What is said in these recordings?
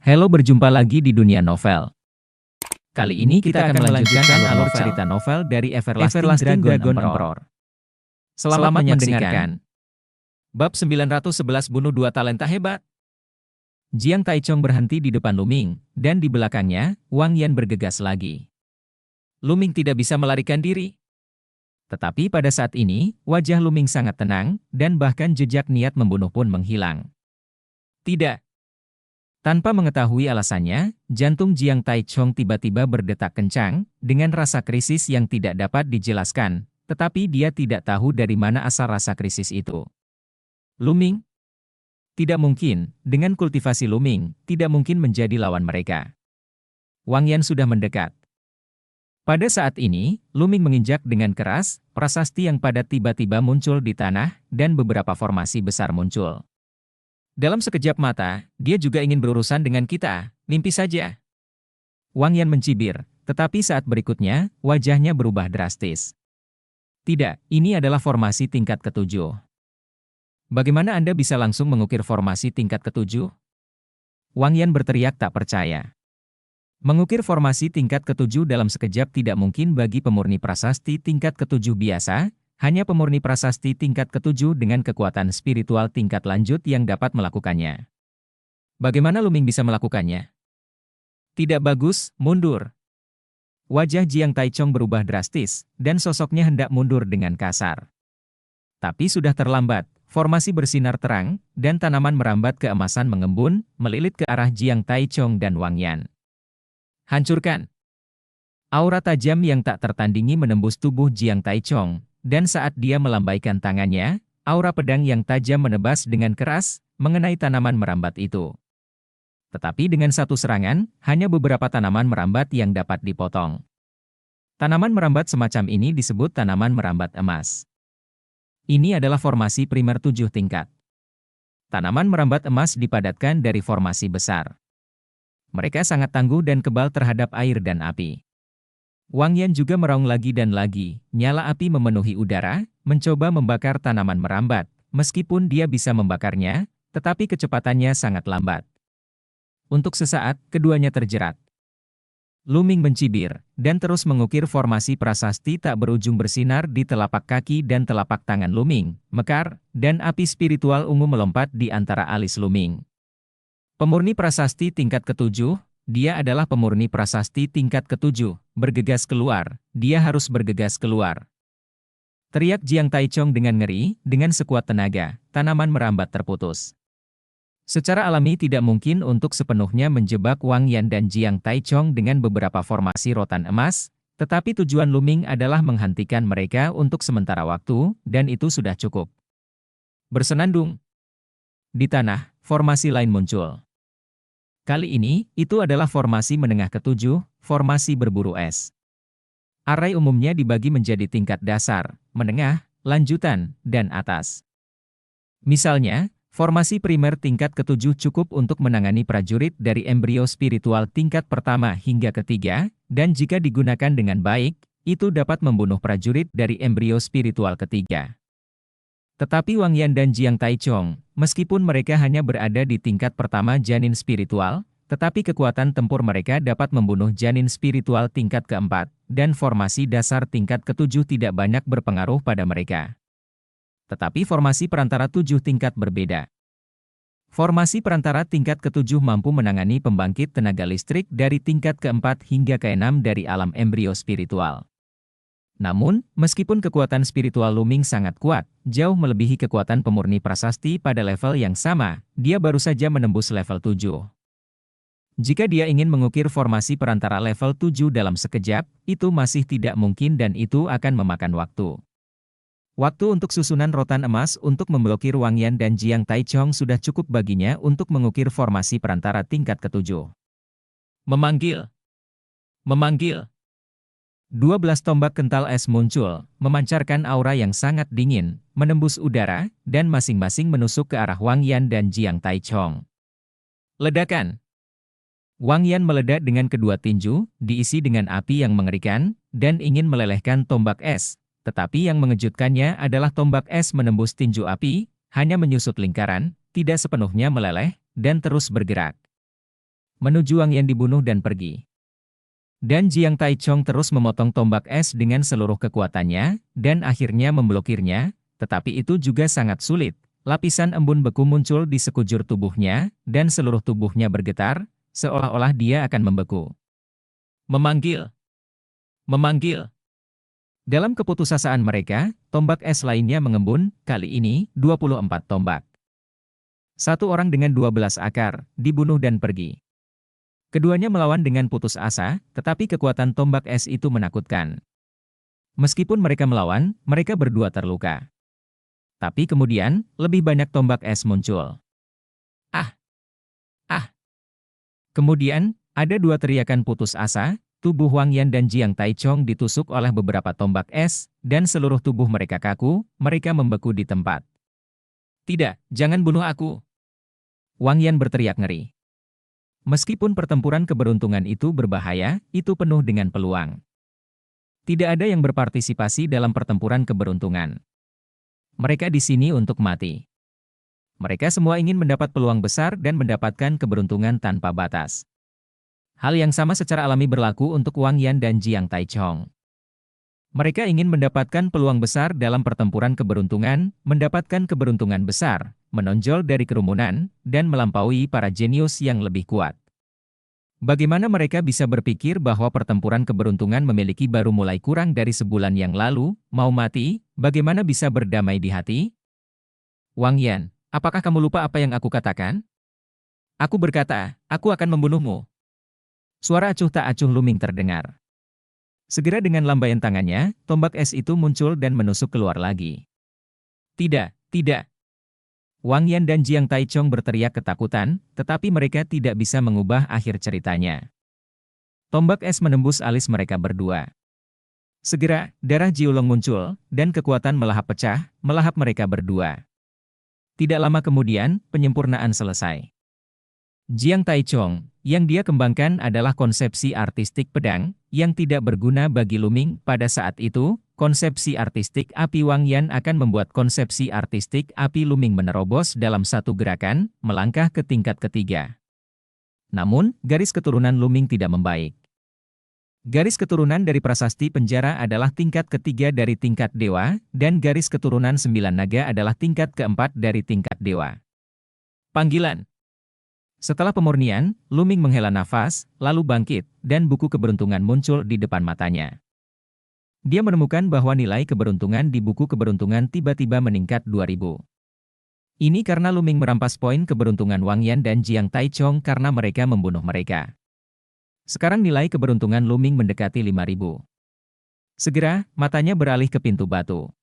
Halo, berjumpa lagi di dunia novel. Kali ini kita akan melanjutkan alur cerita novel dari Everlasting Dragon Emperor. Selamat menyaksikan. Bab 911 bunuh dua talenta hebat. Jiang Taichong berhenti di depan Luming, dan di belakangnya, Wang Yan bergegas lagi. Luming tidak bisa melarikan diri. Tetapi pada saat ini, wajah Luming sangat tenang, dan bahkan jejak niat membunuh pun menghilang. Tidak. Tanpa mengetahui alasannya, jantung Jiang Taichong tiba-tiba berdetak kencang, dengan rasa krisis yang tidak dapat dijelaskan, tetapi dia tidak tahu dari mana asal rasa krisis itu. Luming? Tidak mungkin, dengan kultivasi Luming, tidak mungkin menjadi lawan mereka. Wang Yan sudah mendekat. Pada saat ini, Luming menginjak dengan keras, prasasti yang padat tiba-tiba muncul di tanah, dan beberapa formasi besar muncul. Dalam sekejap mata, dia juga ingin berurusan dengan kita, mimpi saja. Wang Yan mencibir, tetapi saat berikutnya, wajahnya berubah drastis. Tidak, ini adalah formasi tingkat ketujuh. Bagaimana Anda bisa langsung mengukir formasi tingkat ketujuh? Wang Yan berteriak tak percaya. Mengukir formasi tingkat ketujuh dalam sekejap tidak mungkin bagi pemurni prasasti tingkat ketujuh biasa. Hanya pemurni prasasti tingkat ketujuh dengan kekuatan spiritual tingkat lanjut yang dapat melakukannya. Bagaimana Luming bisa melakukannya? Tidak bagus, mundur. Wajah Jiang Taichong berubah drastis, dan sosoknya hendak mundur dengan kasar. Tapi sudah terlambat, formasi bersinar terang, dan tanaman merambat keemasan mengembun, melilit ke arah Jiang Taichong dan Wang Yan. Hancurkan! Aura tajam yang tak tertandingi menembus tubuh Jiang Taichong. Dan saat dia melambaikan tangannya, aura pedang yang tajam menebas dengan keras, mengenai tanaman merambat itu. Tetapi dengan satu serangan, hanya beberapa tanaman merambat yang dapat dipotong. Tanaman merambat semacam ini disebut tanaman merambat emas. Ini adalah formasi primer 7 tingkat. Tanaman merambat emas dipadatkan dari formasi besar. Mereka sangat tangguh dan kebal terhadap air dan api. Wang Yan juga meraung lagi dan lagi, nyala api memenuhi udara, mencoba membakar tanaman merambat, meskipun dia bisa membakarnya, tetapi kecepatannya sangat lambat. Untuk sesaat, keduanya terjerat. Luming mencibir, dan terus mengukir formasi prasasti tak berujung bersinar di telapak kaki dan telapak tangan Luming, mekar, dan api spiritual ungu melompat di antara alis Luming. Pemurni prasasti tingkat ketujuh, dia adalah pemurni prasasti tingkat ketujuh, bergegas keluar, dia harus bergegas keluar. Teriak Jiang Taichong dengan ngeri, dengan sekuat tenaga, tanaman merambat terputus. Secara alami tidak mungkin untuk sepenuhnya menjebak Wang Yan dan Jiang Taichong dengan beberapa formasi rotan emas, tetapi tujuan Luming adalah menghentikan mereka untuk sementara waktu, dan itu sudah cukup. Bersenandung. Di tanah, formasi lain muncul. Kali ini, itu adalah formasi menengah ketujuh, formasi berburu es. Arai umumnya dibagi menjadi tingkat dasar, menengah, lanjutan, dan atas. Misalnya, formasi primer tingkat ketujuh cukup untuk menangani prajurit dari embrio spiritual tingkat pertama hingga ketiga, dan jika digunakan dengan baik, itu dapat membunuh prajurit dari embrio spiritual ketiga. Tetapi Wang Yan dan Jiang Taichong, meskipun mereka hanya berada di tingkat pertama janin spiritual, tetapi kekuatan tempur mereka dapat membunuh janin spiritual tingkat keempat, dan formasi dasar tingkat ketujuh tidak banyak berpengaruh pada mereka. Tetapi formasi perantara 7 tingkat berbeda. Formasi perantara tingkat ketujuh mampu menangani pembangkit tenaga listrik dari tingkat keempat hingga keenam dari alam embrio spiritual. Namun, meskipun kekuatan spiritual Luming sangat kuat, jauh melebihi kekuatan pemurni prasasti pada level yang sama, dia baru saja menembus level 7. Jika dia ingin mengukir formasi perantara level 7 dalam sekejap, itu masih tidak mungkin dan itu akan memakan waktu. Waktu untuk susunan rotan emas untuk memblokir Wang Yan dan Jiang Taichong sudah cukup baginya untuk mengukir formasi perantara tingkat ketujuh. Memanggil. Memanggil. 12 tombak kental es muncul, memancarkan aura yang sangat dingin, menembus udara, dan masing-masing menusuk ke arah Wang Yan dan Jiang Taichong. Ledakan! Wang Yan meledak dengan kedua tinju, diisi dengan api yang mengerikan, dan ingin melelehkan tombak es. Tetapi yang mengejutkannya adalah tombak es menembus tinju api, hanya menyusut lingkaran, tidak sepenuhnya meleleh, dan terus bergerak. menuju Wang Yan dibunuh dan pergi. Dan Jiang Taichong terus memotong tombak es dengan seluruh kekuatannya, dan akhirnya memblokirnya, tetapi itu juga sangat sulit. Lapisan embun beku muncul di sekujur tubuhnya, dan seluruh tubuhnya bergetar, seolah-olah dia akan membeku. Memanggil! Memanggil! Dalam keputusasaan mereka, tombak es lainnya mengembun, kali ini 24 tombak. Satu orang dengan 12 akar, dibunuh dan pergi. Keduanya melawan dengan putus asa, tetapi kekuatan tombak es itu menakutkan. Meskipun mereka melawan, mereka berdua terluka. Tapi kemudian, lebih banyak tombak es muncul. Ah! Ah! Kemudian, ada dua teriakan putus asa, tubuh Wang Yan dan Jiang Taichong ditusuk oleh beberapa tombak es, dan seluruh tubuh mereka kaku, mereka membeku di tempat. Tidak, jangan bunuh aku! Wang Yan berteriak ngeri. Meskipun pertempuran keberuntungan itu berbahaya, itu penuh dengan peluang. Tidak ada yang berpartisipasi dalam pertempuran keberuntungan. Mereka di sini untuk mati. Mereka semua ingin mendapat peluang besar dan mendapatkan keberuntungan tanpa batas. Hal yang sama secara alami berlaku untuk Wang Yan dan Jiang Taichong. Mereka ingin mendapatkan peluang besar dalam pertempuran keberuntungan, mendapatkan keberuntungan besar, menonjol dari kerumunan, dan melampaui para jenius yang lebih kuat. Bagaimana mereka bisa berpikir bahwa pertempuran keberuntungan memiliki baru mulai kurang dari sebulan yang lalu, mau mati, bagaimana bisa berdamai di hati? Wang Yan, apakah kamu lupa apa yang aku katakan? Aku berkata, aku akan membunuhmu. Suara acuh tak acuh Luming terdengar. Segera dengan lambaian tangannya, tombak es itu muncul dan menusuk keluar lagi. Tidak, tidak. Wang Yan dan Jiang Taichong berteriak ketakutan, tetapi mereka tidak bisa mengubah akhir ceritanya. Tombak es menembus alis mereka berdua. Segera, darah Jiulong muncul, dan kekuatan melahap pecah, melahap mereka berdua. Tidak lama kemudian, penyempurnaan selesai. Jiang Taichong, yang dia kembangkan adalah konsepsi artistik pedang, yang tidak berguna bagi Luming. Pada saat itu, konsepsi artistik api Wang Yan akan membuat konsepsi artistik api Luming menerobos dalam satu gerakan, melangkah ke tingkat ketiga. Namun, garis keturunan Luming tidak membaik. Garis keturunan dari prasasti penjara adalah tingkat ketiga dari tingkat dewa, dan garis keturunan 9 naga adalah tingkat keempat dari tingkat dewa. Panggilan. Setelah pemurnian, Luming menghela nafas, lalu bangkit, dan buku keberuntungan muncul di depan matanya. Dia menemukan bahwa nilai keberuntungan di buku keberuntungan tiba-tiba meningkat 2000. Ini karena Luming merampas poin keberuntungan Wang Yan dan Jiang Taichong karena mereka membunuh mereka. Sekarang nilai keberuntungan Luming mendekati 5000. Segera, matanya beralih ke pintu batu.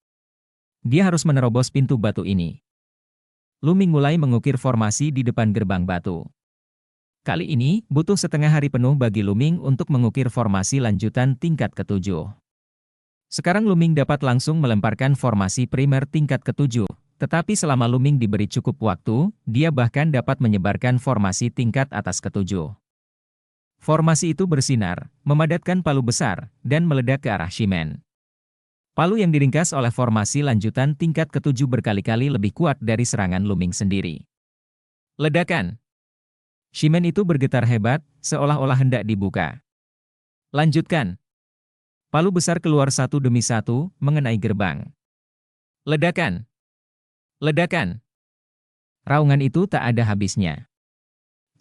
Dia harus menerobos pintu batu ini. Luming mulai mengukir formasi di depan gerbang batu. Kali ini, butuh setengah hari penuh bagi Luming untuk mengukir formasi lanjutan tingkat ketujuh. Sekarang Luming dapat langsung melemparkan formasi primer tingkat ketujuh, tetapi selama Luming diberi cukup waktu, dia bahkan dapat menyebarkan formasi tingkat atas ketujuh. Formasi itu bersinar, memadatkan palu besar, dan meledak ke arah Shimen. Palu yang diringkas oleh formasi lanjutan tingkat ketujuh berkali-kali lebih kuat dari serangan Luming sendiri. Ledakan. Shimen itu bergetar hebat, seolah-olah hendak dibuka. Lanjutkan. Palu besar keluar satu demi satu, mengenai gerbang. Ledakan. Ledakan. Raungan itu tak ada habisnya.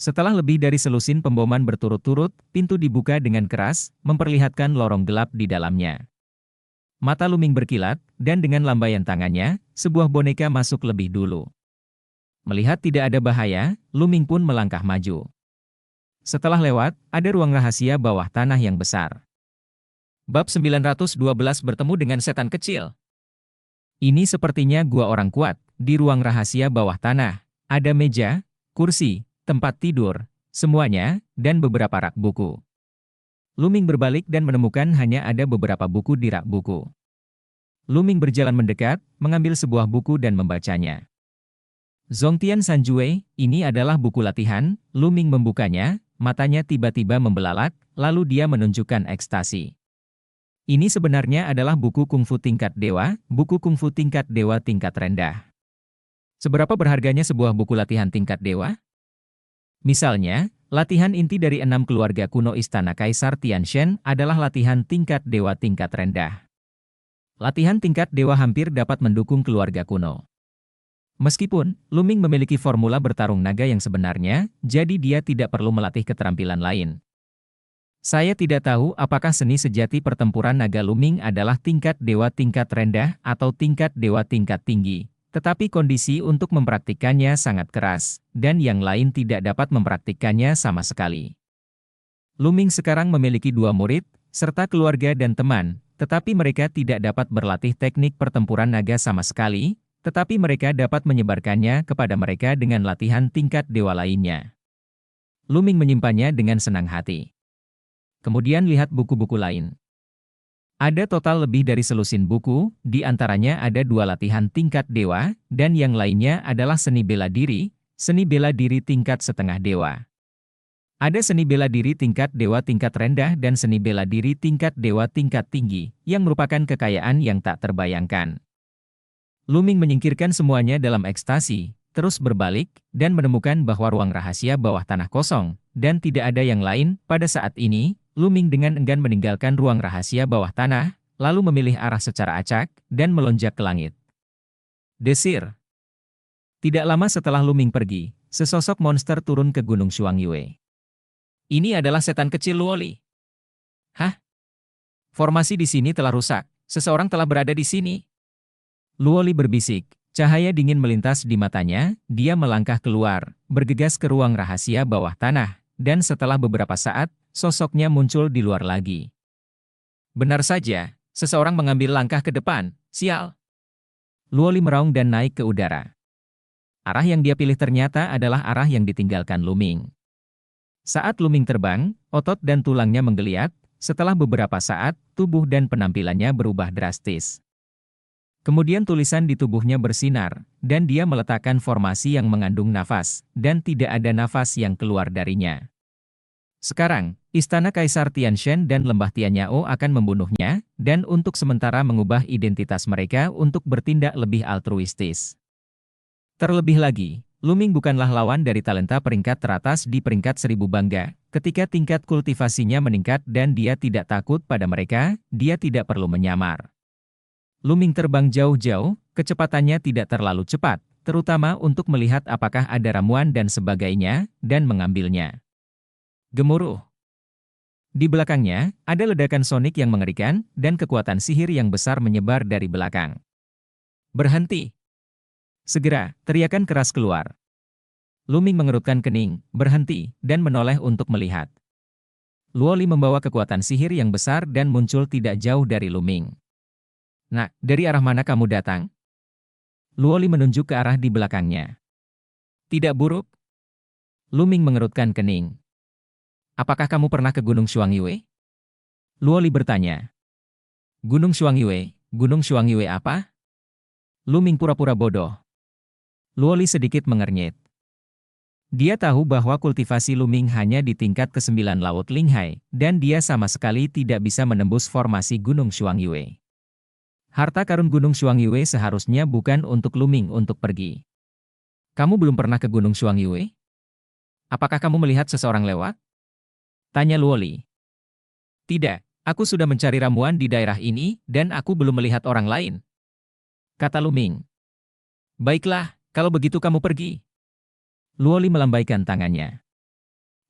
Setelah lebih dari selusin pemboman berturut-turut, pintu dibuka dengan keras, memperlihatkan lorong gelap di dalamnya. Mata Luming berkilat, dan dengan lambaian tangannya, sebuah boneka masuk lebih dulu. Melihat tidak ada bahaya, Luming pun melangkah maju. Setelah lewat, ada ruang rahasia bawah tanah yang besar. Bab 912 bertemu dengan setan kecil. Ini sepertinya gua orang kuat. Di ruang rahasia bawah tanah, ada meja, kursi, tempat tidur, semuanya, dan beberapa rak buku. Luming berbalik dan menemukan hanya ada beberapa buku di rak buku. Luming berjalan mendekat, mengambil sebuah buku dan membacanya. Zongtian Sanjue, ini adalah buku latihan. Luming membukanya, matanya tiba-tiba membelalak, lalu dia menunjukkan ekstasi. Ini sebenarnya adalah buku kungfu tingkat dewa, buku kungfu tingkat dewa tingkat rendah. Seberapa berharganya sebuah buku latihan tingkat dewa? Misalnya, Latihan inti dari 6 keluarga kuno Istana Kaisar Tianshan adalah latihan tingkat dewa tingkat rendah. Latihan tingkat dewa hampir dapat mendukung keluarga kuno. Meskipun Luming memiliki formula bertarung naga yang sebenarnya, jadi dia tidak perlu melatih keterampilan lain. Saya tidak tahu apakah seni sejati pertempuran naga Luming adalah tingkat dewa tingkat rendah atau tingkat dewa tingkat tinggi. Tetapi kondisi untuk mempraktikkannya sangat keras, dan yang lain tidak dapat mempraktikkannya sama sekali. Luming sekarang memiliki 2 murid, serta keluarga dan teman, tetapi mereka tidak dapat berlatih teknik pertempuran naga sama sekali, tetapi mereka dapat menyebarkannya kepada mereka dengan latihan tingkat dewa lainnya. Luming menyimpannya dengan senang hati. Kemudian lihat buku-buku lain. Ada total lebih dari selusin buku, di antaranya ada 2 latihan tingkat dewa, dan yang lainnya adalah seni bela diri tingkat setengah dewa. Ada seni bela diri tingkat dewa tingkat rendah dan seni bela diri tingkat dewa tingkat tinggi, yang merupakan kekayaan yang tak terbayangkan. Luming menyingkirkan semuanya dalam ekstasi, terus berbalik, dan menemukan bahwa ruang rahasia bawah tanah kosong, dan tidak ada yang lain. Pada saat ini, Luming dengan enggan meninggalkan ruang rahasia bawah tanah, lalu memilih arah secara acak, dan melonjak ke langit. Desir. Tidak lama setelah Luming pergi, sesosok monster turun ke Gunung Shuangyue. Ini adalah setan kecil Luoli. Hah? Formasi di sini telah rusak, seseorang telah berada di sini. Luoli berbisik, cahaya dingin melintas di matanya, dia melangkah keluar, bergegas ke ruang rahasia bawah tanah, dan setelah beberapa saat, sosoknya muncul di luar lagi. Benar saja, seseorang mengambil langkah ke depan, sial. Luoli meraung dan naik ke udara. Arah yang dia pilih ternyata adalah arah yang ditinggalkan Luming. Saat Luming terbang, otot dan tulangnya menggeliat, setelah beberapa saat, tubuh dan penampilannya berubah drastis. Kemudian tulisan di tubuhnya bersinar, dan dia meletakkan formasi yang mengandung nafas, dan tidak ada nafas yang keluar darinya. Sekarang, Istana Kaisar Tianshan dan Lembah Tianyao akan membunuhnya, dan untuk sementara mengubah identitas mereka untuk bertindak lebih altruistis. Terlebih lagi, Luming bukanlah lawan dari talenta peringkat teratas di peringkat 1000 bangga. Ketika tingkat kultivasinya meningkat dan dia tidak takut pada mereka, dia tidak perlu menyamar. Luming terbang jauh-jauh, kecepatannya tidak terlalu cepat, terutama untuk melihat apakah ada ramuan dan sebagainya, dan mengambilnya. Gemuruh. Di belakangnya, ada ledakan sonik yang mengerikan, dan kekuatan sihir yang besar menyebar dari belakang. Berhenti! Segera, teriakan keras keluar. Luming mengerutkan kening, berhenti, dan menoleh untuk melihat. Luoli membawa kekuatan sihir yang besar dan muncul tidak jauh dari Luming. Nah, dari arah mana kamu datang? Luoli menunjuk ke arah di belakangnya. Tidak buruk? Luming mengerutkan kening. Apakah kamu pernah ke Gunung Shuangyue? Luoli bertanya. Gunung Shuangyue apa? Luming pura-pura bodoh. Luoli sedikit mengernyit. Dia tahu bahwa kultivasi Luming hanya di tingkat ke-9 Laut Linghai, dan dia sama sekali tidak bisa menembus formasi Gunung Shuangyue. Harta karun Gunung Shuangyue seharusnya bukan untuk Luming untuk pergi. Kamu belum pernah ke Gunung Shuangyue? Apakah kamu melihat seseorang lewat? Tanya Luoli. Tidak, aku sudah mencari ramuan di daerah ini, dan aku belum melihat orang lain. Kata Luming. Baiklah, kalau begitu kamu pergi. Luoli melambaikan tangannya.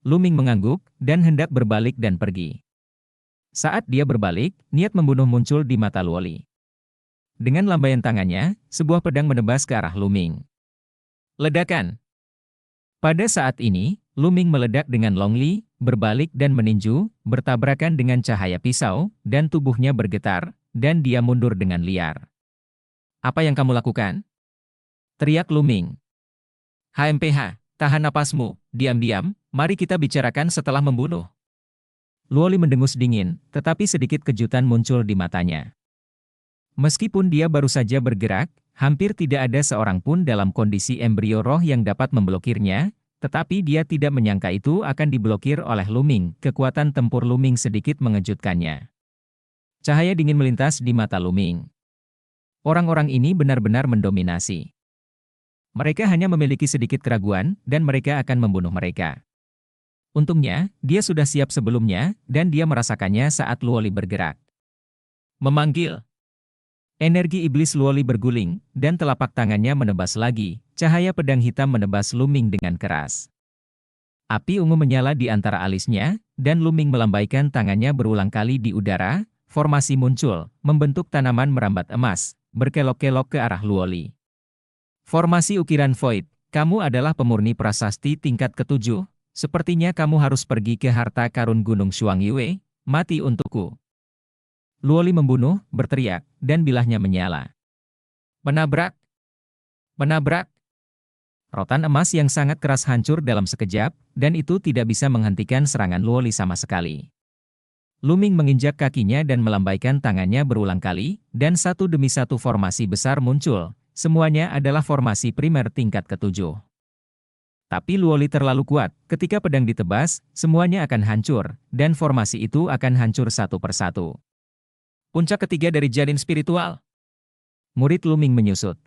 Luming mengangguk, dan hendak berbalik dan pergi. Saat dia berbalik, niat membunuh muncul di mata Luoli. Dengan lambaian tangannya, sebuah pedang menebas ke arah Luming. Ledakan. Pada saat ini, Luming meledak dengan Longli, berbalik dan meninju, bertabrakan dengan cahaya pisau, dan tubuhnya bergetar, dan dia mundur dengan liar. Apa yang kamu lakukan? Teriak Luming. HMPH, tahan napasmu, diam-diam, mari kita bicarakan setelah membunuh. Luoli mendengus dingin, tetapi sedikit kejutan muncul di matanya. Meskipun dia baru saja bergerak, hampir tidak ada seorang pun dalam kondisi embrio roh yang dapat memblokirnya, tetapi dia tidak menyangka itu akan diblokir oleh Luming. Kekuatan tempur Luming sedikit mengejutkannya. Cahaya dingin melintas di mata Luming. Orang-orang ini benar-benar mendominasi. Mereka hanya memiliki sedikit keraguan, dan mereka akan membunuh mereka. Untungnya, dia sudah siap sebelumnya, dan dia merasakannya saat Luoli bergerak. Memanggil. Energi iblis Luoli berguling, dan telapak tangannya menebas lagi, cahaya pedang hitam menebas Luming dengan keras. Api ungu menyala di antara alisnya, dan Luming melambaikan tangannya berulang kali di udara, formasi muncul, membentuk tanaman merambat emas, berkelok-kelok ke arah Luoli. Formasi ukiran Void, kamu adalah pemurni prasasti tingkat ke-7. Sepertinya kamu harus pergi ke harta karun Gunung Shuangyue, mati untukku. Luoli membunuh, berteriak, dan bilahnya menyala. Menabrak! Menabrak! Rotan emas yang sangat keras hancur dalam sekejap, dan itu tidak bisa menghentikan serangan Luoli sama sekali. Luming menginjak kakinya dan melambaikan tangannya berulang kali, dan satu demi satu formasi besar muncul. Semuanya adalah formasi primer tingkat ke-7. Tapi Luoli terlalu kuat, ketika pedang ditebas, semuanya akan hancur, dan formasi itu akan hancur satu persatu. Puncak ketiga dari Jalin Spiritual. Murid Luming menyusut.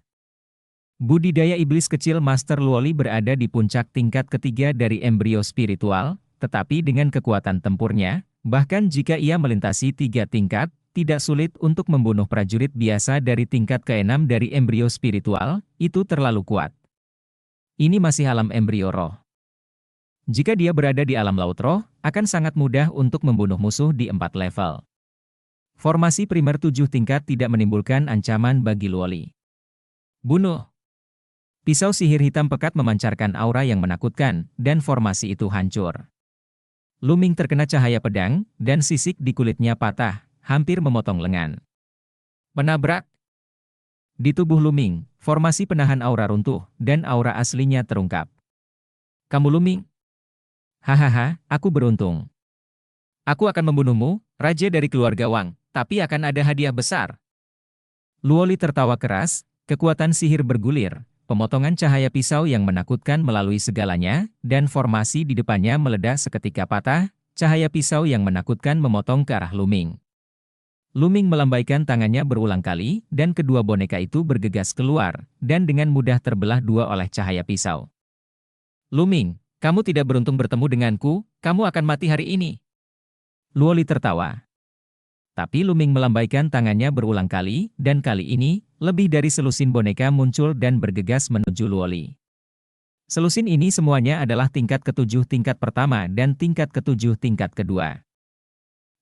Budidaya iblis kecil Master Luoli berada di puncak tingkat ketiga dari embrio spiritual, tetapi dengan kekuatan tempurnya, bahkan jika ia melintasi 3 tingkat, tidak sulit untuk membunuh prajurit biasa dari tingkat ke-6 dari embrio spiritual, itu terlalu kuat. Ini masih alam embrio roh. Jika dia berada di alam laut roh, akan sangat mudah untuk membunuh musuh di 4 level. Formasi primer 7 tingkat tidak menimbulkan ancaman bagi Luoli. Bunuh! Pisau sihir hitam pekat memancarkan aura yang menakutkan, dan formasi itu hancur. Luming terkena cahaya pedang, dan sisik di kulitnya patah, hampir memotong lengan. Menabrak! Di tubuh Luming, formasi penahan aura runtuh, dan aura aslinya terungkap. Kamu Luming? Hahaha, aku beruntung. Aku akan membunuhmu, raja dari keluarga Wang, tapi akan ada hadiah besar. Luoli tertawa keras, kekuatan sihir bergulir, pemotongan cahaya pisau yang menakutkan melalui segalanya, dan formasi di depannya meledak seketika patah, cahaya pisau yang menakutkan memotong ke arah Luming. Luming melambaikan tangannya berulang kali, dan kedua boneka itu bergegas keluar, dan dengan mudah terbelah dua oleh cahaya pisau. Luming, kamu tidak beruntung bertemu denganku, kamu akan mati hari ini. Luoli tertawa. Tapi Luming melambaikan tangannya berulang kali, dan kali ini, lebih dari selusin boneka muncul dan bergegas menuju Luoli. Selusin ini semuanya adalah tingkat ke-7 tingkat pertama dan tingkat ke-7 tingkat kedua.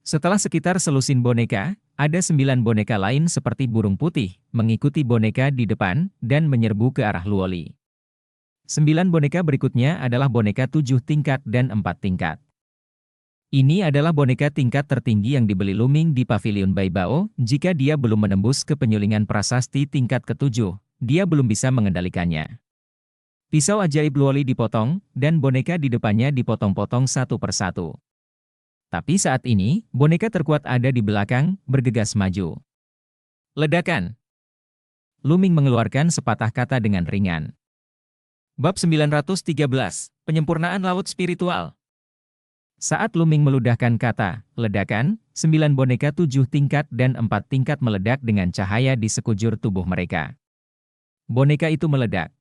Setelah sekitar selusin boneka, ada 9 boneka lain seperti burung putih, mengikuti boneka di depan, dan menyerbu ke arah Luoli. 9 boneka berikutnya adalah boneka 7 tingkat dan 4 tingkat. Ini adalah boneka tingkat tertinggi yang dibeli Luming di Pavilion Baibao. Jika dia belum menembus ke penyulingan prasasti tingkat ke-7, dia belum bisa mengendalikannya. Pisau ajaib Luoli dipotong, dan boneka di depannya dipotong-potong satu persatu. Tapi saat ini, boneka terkuat ada di belakang, bergegas maju. Ledakan! Luming mengeluarkan sepatah kata dengan ringan. Bab 913, Penyempurnaan Laut Spiritual. Saat Luming meludahkan kata, ledakan, 9 boneka 7 tingkat dan 4 tingkat meledak dengan cahaya di sekujur tubuh mereka. Boneka itu meledak.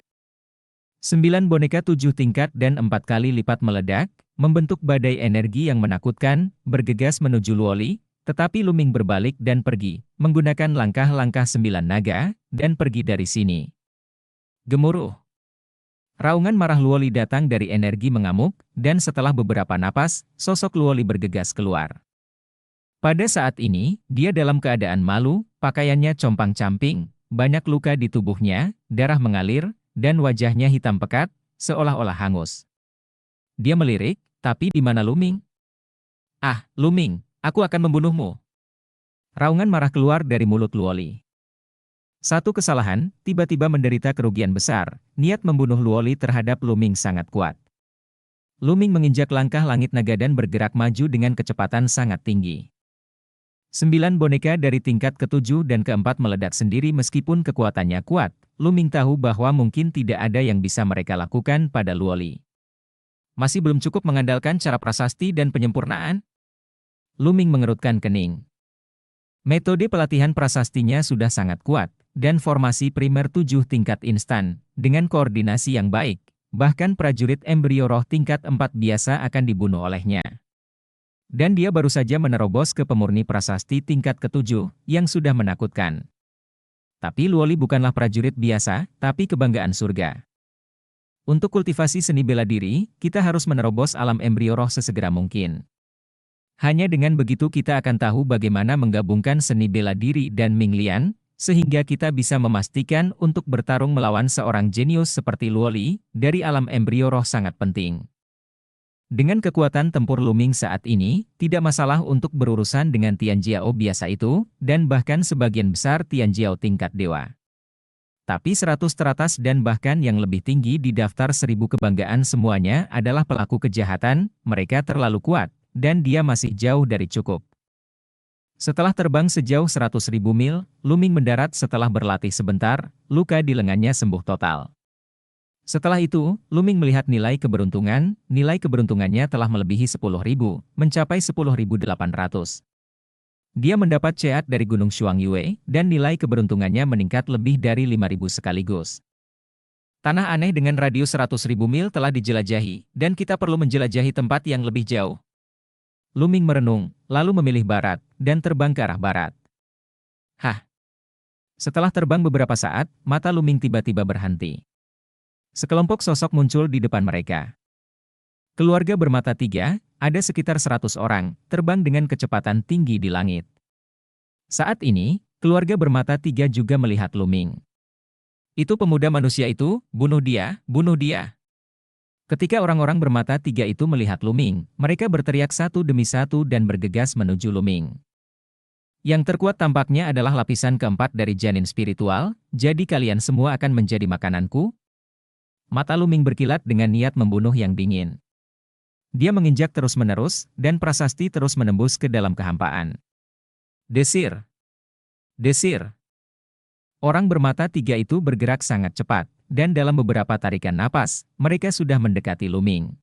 9 boneka 7 tingkat dan 4 kali lipat meledak, membentuk badai energi yang menakutkan, bergegas menuju Luoli, tetapi Luming berbalik dan pergi, menggunakan langkah-langkah 9 naga, dan pergi dari sini. Gemuruh. Raungan marah Luoli datang dari energi mengamuk, dan setelah beberapa napas, sosok Luoli bergegas keluar. Pada saat ini, dia dalam keadaan malu, pakaiannya compang-camping, banyak luka di tubuhnya, darah mengalir, dan wajahnya hitam pekat, seolah-olah hangus. Dia melirik, tapi di mana Luming? Ah, Luming, aku akan membunuhmu. Raungan marah keluar dari mulut Luoli. Satu kesalahan, tiba-tiba menderita kerugian besar, niat membunuh Luoli terhadap Luming sangat kuat. Luming menginjak langkah langit naga dan bergerak maju dengan kecepatan sangat tinggi. 9 boneka dari tingkat ke-7 dan ke-4 meledak sendiri meskipun kekuatannya kuat. Luming tahu bahwa mungkin tidak ada yang bisa mereka lakukan pada Luoli. Masih belum cukup mengandalkan cara prasasti dan penyempurnaan? Luming mengerutkan kening. Metode pelatihan prasastinya sudah sangat kuat, dan formasi primer 7 tingkat instan, dengan koordinasi yang baik, bahkan prajurit embrio roh tingkat 4 biasa akan dibunuh olehnya. Dan dia baru saja menerobos ke pemurni prasasti tingkat ke-7, yang sudah menakutkan. Tapi Luoli bukanlah prajurit biasa, tapi kebanggaan surga. Untuk kultivasi seni bela diri, kita harus menerobos alam embrio roh sesegera mungkin. Hanya dengan begitu kita akan tahu bagaimana menggabungkan seni bela diri dan Ming Lian, sehingga kita bisa memastikan untuk bertarung melawan seorang jenius seperti Luoli, dari alam embrio roh sangat penting. Dengan kekuatan tempur Luming saat ini, tidak masalah untuk berurusan dengan Tianjiao biasa itu, dan bahkan sebagian besar Tianjiao tingkat dewa. Tapi 100 teratas dan bahkan yang lebih tinggi di daftar 1000 kebanggaan semuanya adalah pelaku kejahatan, mereka terlalu kuat, dan dia masih jauh dari cukup. Setelah terbang sejauh 100.000 mil, Luming mendarat setelah berlatih sebentar, luka di lengannya sembuh total. Setelah itu, Luming melihat nilai keberuntungannya telah melebihi 10.000, mencapai 10.800. Dia mendapat ceat dari Gunung Shuangyue, dan nilai keberuntungannya meningkat lebih dari 5.000 sekaligus. Tanah aneh dengan radius 100.000 mil telah dijelajahi, dan kita perlu menjelajahi tempat yang lebih jauh. Luming merenung, lalu memilih barat, dan terbang ke arah barat. Hah! Setelah terbang beberapa saat, mata Luming tiba-tiba berhenti. Sekelompok sosok muncul di depan mereka. Keluarga bermata 3, ada sekitar 100 orang, terbang dengan kecepatan tinggi di langit. Saat ini, keluarga bermata 3 juga melihat Luming. Itu pemuda manusia itu, bunuh dia, bunuh dia. Ketika orang-orang bermata 3 itu melihat Luming, mereka berteriak satu demi satu dan bergegas menuju Luming. Yang terkuat tampaknya adalah lapisan keempat dari janin spiritual, jadi kalian semua akan menjadi makananku? Mata Luming berkilat dengan niat membunuh yang dingin. Dia menginjak terus-menerus, dan prasasti terus menembus ke dalam kehampaan. Desir! Desir! Orang bermata 3 itu bergerak sangat cepat, dan dalam beberapa tarikan napas, mereka sudah mendekati Luming.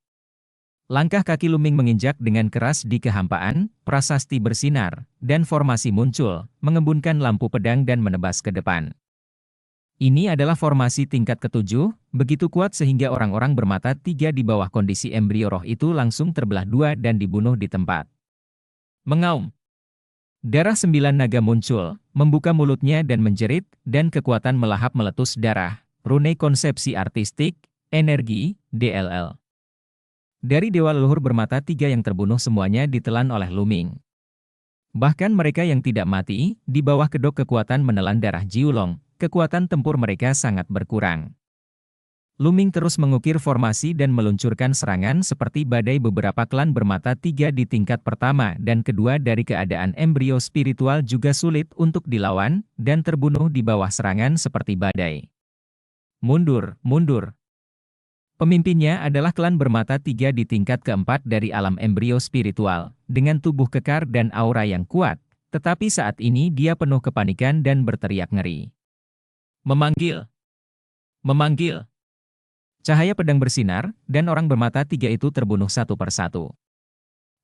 Langkah kaki Luming menginjak dengan keras di kehampaan, prasasti bersinar, dan formasi muncul, mengembunkan lampu pedang dan menebas ke depan. Ini adalah formasi tingkat ke-7, begitu kuat sehingga orang-orang bermata 3 di bawah kondisi embrio roh itu langsung terbelah 2 dan dibunuh di tempat. Mengaum. Darah 9 naga muncul, membuka mulutnya dan menjerit, dan kekuatan melahap meletus darah, rune konsepsi artistik, energi, DLL. Dari dewa leluhur bermata 3 yang terbunuh semuanya ditelan oleh Luming. Bahkan mereka yang tidak mati, di bawah kedok kekuatan menelan darah Jiulong, kekuatan tempur mereka sangat berkurang. Luming terus mengukir formasi dan meluncurkan serangan seperti badai. Beberapa klan bermata 3 di tingkat pertama dan kedua dari keadaan embrio spiritual juga sulit untuk dilawan, dan terbunuh di bawah serangan seperti badai. Mundur, mundur. Pemimpinnya adalah klan bermata 3 di tingkat keempat dari alam embrio spiritual, dengan tubuh kekar dan aura yang kuat, tetapi saat ini dia penuh kepanikan dan berteriak ngeri. Memanggil! Memanggil! Cahaya pedang bersinar, dan orang bermata 3 itu terbunuh satu persatu.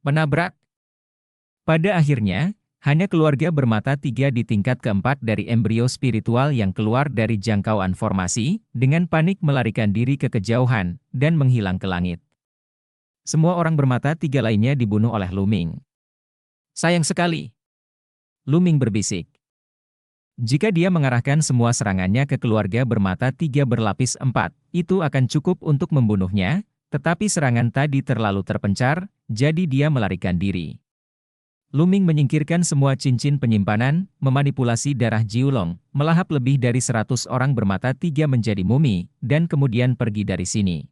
Menabrak! Pada akhirnya, hanya keluarga bermata 3 di tingkat keempat dari embrio spiritual yang keluar dari jangkauan formasi, dengan panik melarikan diri ke kejauhan, dan menghilang ke langit. Semua orang bermata 3 lainnya dibunuh oleh Luming. Sayang sekali! Luming berbisik. Jika dia mengarahkan semua serangannya ke keluarga bermata 3 berlapis 4, itu akan cukup untuk membunuhnya, tetapi serangan tadi terlalu terpencar, jadi dia melarikan diri. Luming menyingkirkan semua cincin penyimpanan, memanipulasi darah Jiulong, melahap lebih dari 100 orang bermata 3 menjadi mumi, dan kemudian pergi dari sini.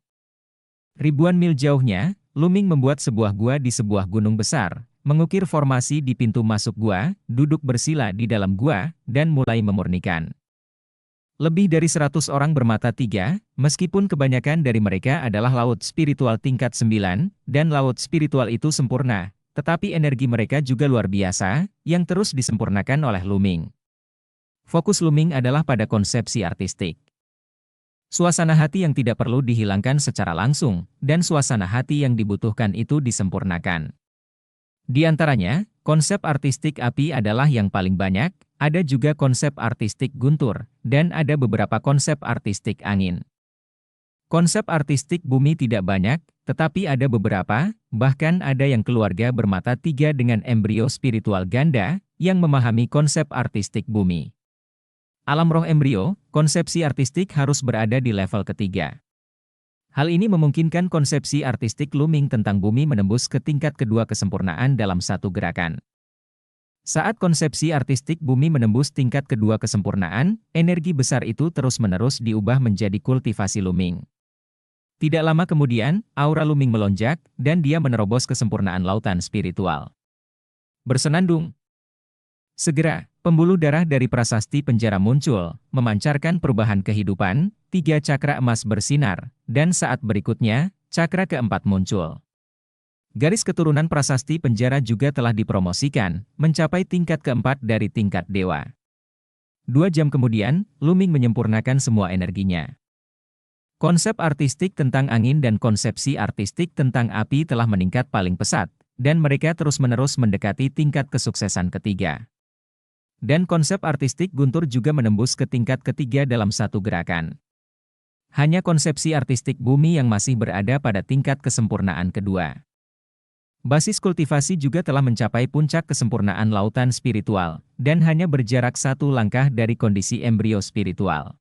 Ribuan mil jauhnya, Luming membuat sebuah gua di sebuah gunung besar, mengukir formasi di pintu masuk gua, duduk bersila di dalam gua, dan mulai memurnikan. Lebih dari 100 orang bermata 3, meskipun kebanyakan dari mereka adalah laut spiritual tingkat 9, dan laut spiritual itu sempurna, tetapi energi mereka juga luar biasa, yang terus disempurnakan oleh Luming. Fokus Luming adalah pada konsepsi artistik. Suasana hati yang tidak perlu dihilangkan secara langsung, dan suasana hati yang dibutuhkan itu disempurnakan. Di antaranya, konsep artistik api adalah yang paling banyak, ada juga konsep artistik guntur, dan ada beberapa konsep artistik angin. Konsep artistik bumi tidak banyak, tetapi ada beberapa, bahkan ada yang keluarga bermata tiga dengan embrio spiritual ganda, yang memahami konsep artistik bumi. Alam roh embrio, konsepsi artistik harus berada di level ketiga. Hal ini memungkinkan konsepsi artistik looming tentang bumi menembus ke tingkat kedua kesempurnaan dalam satu gerakan. Saat konsepsi artistik bumi menembus tingkat kedua kesempurnaan, energi besar itu terus-menerus diubah menjadi kultivasi looming. Tidak lama kemudian, aura looming melonjak, dan dia menerobos kesempurnaan lautan spiritual. Bersenandung. Segera, pembuluh darah dari prasasti penjara muncul, memancarkan perubahan kehidupan, 3 cakra emas bersinar, dan saat berikutnya, cakra keempat muncul. Garis keturunan prasasti penjara juga telah dipromosikan, mencapai tingkat keempat dari tingkat dewa. 2 jam kemudian, looming menyempurnakan semua energinya. Konsep artistik tentang angin dan konsepsi artistik tentang api telah meningkat paling pesat, dan mereka terus-menerus mendekati tingkat kesuksesan ketiga. Dan konsep artistik guntur juga menembus ke tingkat ketiga dalam satu gerakan. Hanya konsepsi artistik bumi yang masih berada pada tingkat kesempurnaan kedua. Basis kultivasi juga telah mencapai puncak kesempurnaan lautan spiritual, dan hanya berjarak 1 langkah dari kondisi embrio spiritual.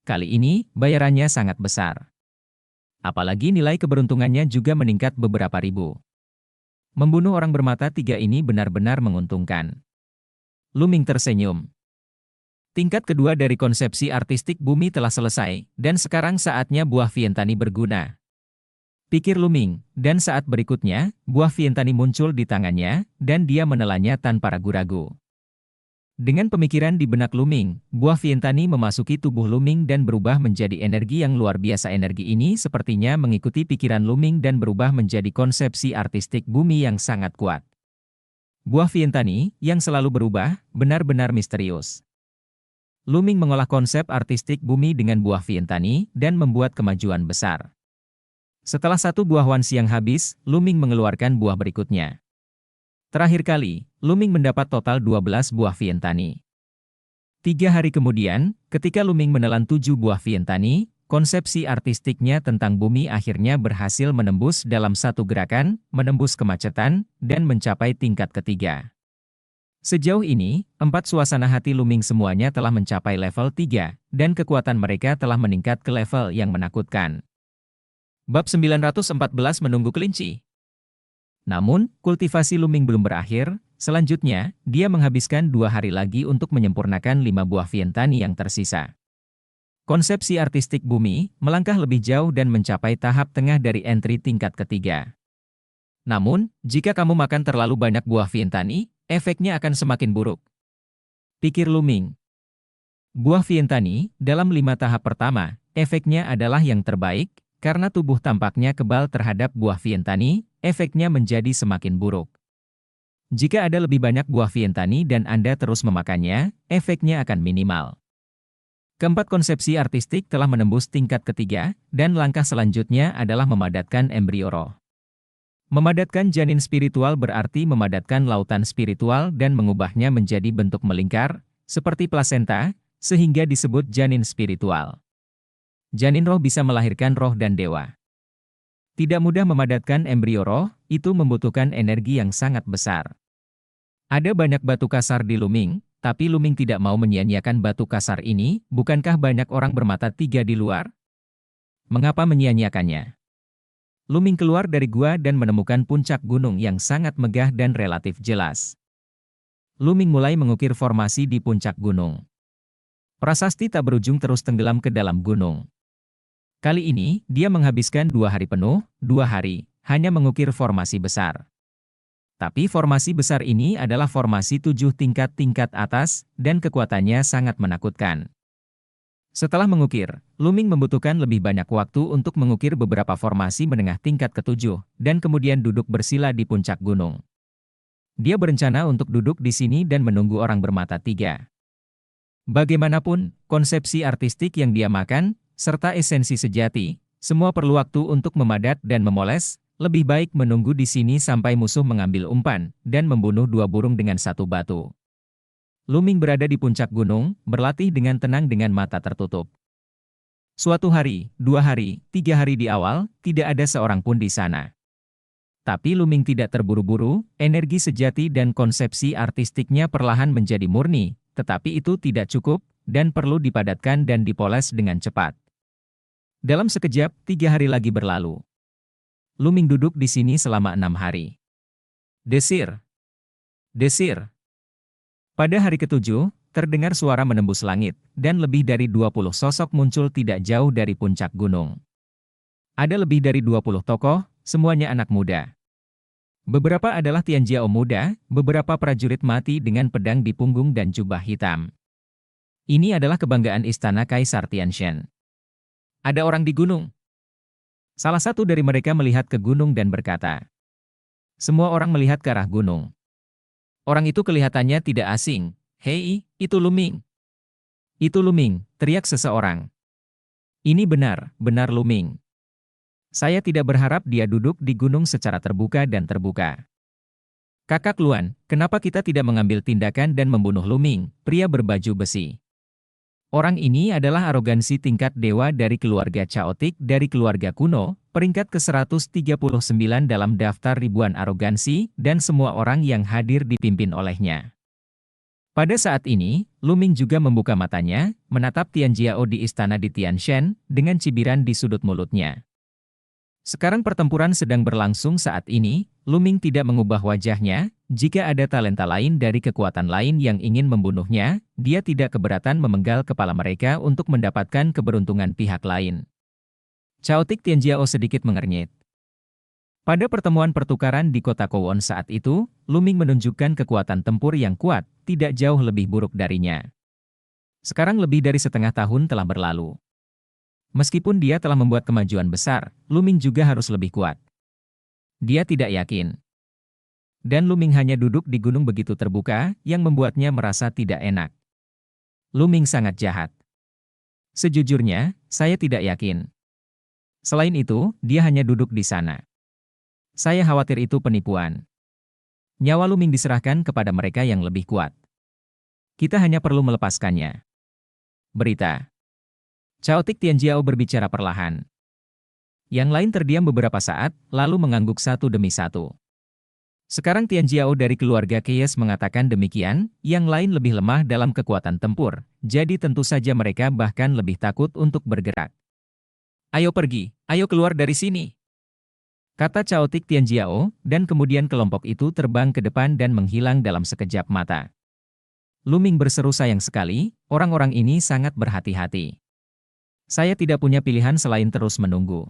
Kali ini, bayarannya sangat besar. Apalagi nilai keberuntungannya juga meningkat beberapa ribu. Membunuh orang bermata tiga ini benar-benar menguntungkan. Looming tersenyum. Tingkat kedua dari konsepsi artistik bumi telah selesai, dan sekarang saatnya buah Vientani berguna. Pikir Looming, dan saat berikutnya, buah Vientani muncul di tangannya, dan dia menelannya tanpa ragu-ragu. Dengan pemikiran di benak Looming, buah Vientani memasuki tubuh Looming dan berubah menjadi energi yang luar biasa. Energi ini sepertinya mengikuti pikiran Looming dan berubah menjadi konsepsi artistik bumi yang sangat kuat. Buah Vientani, yang selalu berubah, benar-benar misterius. Looming mengolah konsep artistik bumi dengan buah Vientani dan membuat kemajuan besar. Setelah 1 buah Wan Xiang habis, Looming mengeluarkan buah berikutnya. Terakhir kali, Looming mendapat total 12 buah Vientani. 3 hari kemudian, ketika Looming menelan 7 buah Vientani, konsepsi artistiknya tentang bumi akhirnya berhasil menembus dalam satu gerakan, menembus kemacetan, dan mencapai tingkat ketiga. Sejauh ini, 4 suasana hati Looming semuanya telah mencapai level 3, dan kekuatan mereka telah meningkat ke level yang menakutkan. Bab 914 menunggu kelinci. Namun, kultivasi Looming belum berakhir, selanjutnya, dia menghabiskan 2 hari lagi untuk menyempurnakan 5 buah Vientani yang tersisa. Konsepsi artistik bumi, melangkah lebih jauh dan mencapai tahap tengah dari entry tingkat ketiga. Namun, jika kamu makan terlalu banyak buah Vientani, efeknya akan semakin buruk. Pikir Looming. Buah Vientani, dalam 5 tahap pertama, efeknya adalah yang terbaik, karena tubuh tampaknya kebal terhadap buah Vientani, efeknya menjadi semakin buruk. Jika ada lebih banyak buah Vientani dan Anda terus memakannya, efeknya akan minimal. Keempat konsepsi artistik telah menembus tingkat ketiga, dan langkah selanjutnya adalah memadatkan embrio roh. Memadatkan janin spiritual berarti memadatkan lautan spiritual dan mengubahnya menjadi bentuk melingkar, seperti plasenta, sehingga disebut janin spiritual. Janin roh bisa melahirkan roh dan dewa. Tidak mudah memadatkan embrio roh, itu membutuhkan energi yang sangat besar. Ada banyak batu kasar di Looming, tapi Looming tidak mau menyia-nyiakan batu kasar ini, bukankah banyak orang bermata tiga di luar? Mengapa menyia-nyiakannya? Looming keluar dari gua dan menemukan puncak gunung yang sangat megah dan relatif jelas. Looming mulai mengukir formasi di puncak gunung. Prasasti tak berujung terus tenggelam ke dalam gunung. Kali ini, dia menghabiskan 2 hari penuh, 2 hari, hanya mengukir formasi besar. Tapi formasi besar ini adalah formasi 7 tingkat-tingkat atas, dan kekuatannya sangat menakutkan. Setelah mengukir, Looming membutuhkan lebih banyak waktu untuk mengukir beberapa formasi menengah tingkat ke-7, dan kemudian duduk bersila di puncak gunung. Dia berencana untuk duduk di sini dan menunggu orang bermata tiga. Bagaimanapun, konsepsi artistik yang dia makan, serta esensi sejati, semua perlu waktu untuk memadat dan memoles, lebih baik menunggu di sini sampai musuh mengambil umpan, dan membunuh 2 burung dengan 1 batu. Looming berada di puncak gunung, berlatih dengan tenang dengan mata tertutup. Suatu hari, 2 hari, 3 hari di awal, tidak ada seorang pun di sana. Tapi Luming tidak terburu-buru, energi sejati dan konsepsi artistiknya perlahan menjadi murni, tetapi itu tidak cukup, dan perlu dipadatkan dan dipoles dengan cepat. Dalam sekejap, 3 hari lagi berlalu. Luming duduk di sini selama 6 hari. Desir. Desir. Pada hari ketujuh, terdengar suara menembus langit, dan lebih dari 20 sosok muncul tidak jauh dari puncak gunung. Ada lebih dari 20 tokoh, semuanya anak muda. Beberapa adalah Tianjiao muda, beberapa prajurit mati dengan pedang di punggung dan jubah hitam. Ini adalah kebanggaan istana Kaisar Tianshan. Ada orang di gunung. Salah satu dari mereka melihat ke gunung dan berkata, semua orang melihat ke arah gunung. Orang itu kelihatannya tidak asing. Hei, itu Luming. Itu Luming, teriak seseorang. Ini benar, benar Luming. Saya tidak berharap dia duduk di gunung secara terbuka dan terbuka. Kakak Luan, kenapa kita tidak mengambil tindakan dan membunuh Luming, pria berbaju besi? Orang ini adalah arogansi tingkat dewa dari keluarga Chaotic dari keluarga kuno, peringkat ke-139 dalam daftar ribuan arogansi, dan semua orang yang hadir dipimpin olehnya. Pada saat ini, Luming juga membuka matanya, menatap Tianjiao di istana di Tianshan, dengan cibiran di sudut mulutnya. Sekarang pertempuran sedang berlangsung saat ini, Luming tidak mengubah wajahnya, jika ada talenta lain dari kekuatan lain yang ingin membunuhnya, dia tidak keberatan memenggal kepala mereka untuk mendapatkan keberuntungan pihak lain. Chaotic Tianjiao sedikit mengernyit. Pada pertemuan pertukaran di kota Kowon saat itu, Luming menunjukkan kekuatan tempur yang kuat, tidak jauh lebih buruk darinya. Sekarang lebih dari setengah tahun telah berlalu. Meskipun dia telah membuat kemajuan besar, Luming juga harus lebih kuat. Dia tidak yakin. Dan Luming hanya duduk di gunung begitu terbuka, yang membuatnya merasa tidak enak. Luming sangat jahat. Sejujurnya, saya tidak yakin. Selain itu, dia hanya duduk di sana. Saya khawatir itu penipuan. Nyawa Luming diserahkan kepada mereka yang lebih kuat. Kita hanya perlu melepaskannya. Berita. Chaotic Tianjiao berbicara perlahan. Yang lain terdiam beberapa saat, lalu mengangguk satu demi satu. Sekarang Tianjiao dari keluarga Keyes mengatakan demikian, yang lain lebih lemah dalam kekuatan tempur, jadi tentu saja mereka bahkan lebih takut untuk bergerak. Ayo pergi, ayo keluar dari sini. Kata Chaotic Tianjiao, dan kemudian kelompok itu terbang ke depan dan menghilang dalam sekejap mata. Luming berseru sayang sekali, orang-orang ini sangat berhati-hati. Saya tidak punya pilihan selain terus menunggu.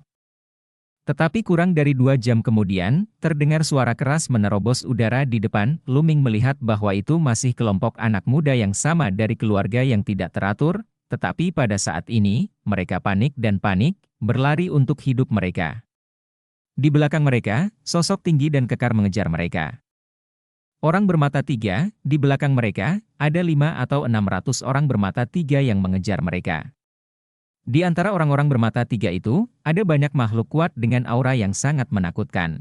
Tetapi kurang dari 2 jam kemudian, terdengar suara keras menerobos udara di depan. Luming melihat bahwa itu masih kelompok anak muda yang sama dari keluarga yang tidak teratur, tetapi pada saat ini, mereka panik, berlari untuk hidup mereka. Di belakang mereka, sosok tinggi dan kekar mengejar mereka. Orang bermata 3, di belakang mereka, ada 5 atau 600 orang bermata 3 yang mengejar mereka. Di antara orang-orang bermata 3 itu, ada banyak makhluk kuat dengan aura yang sangat menakutkan.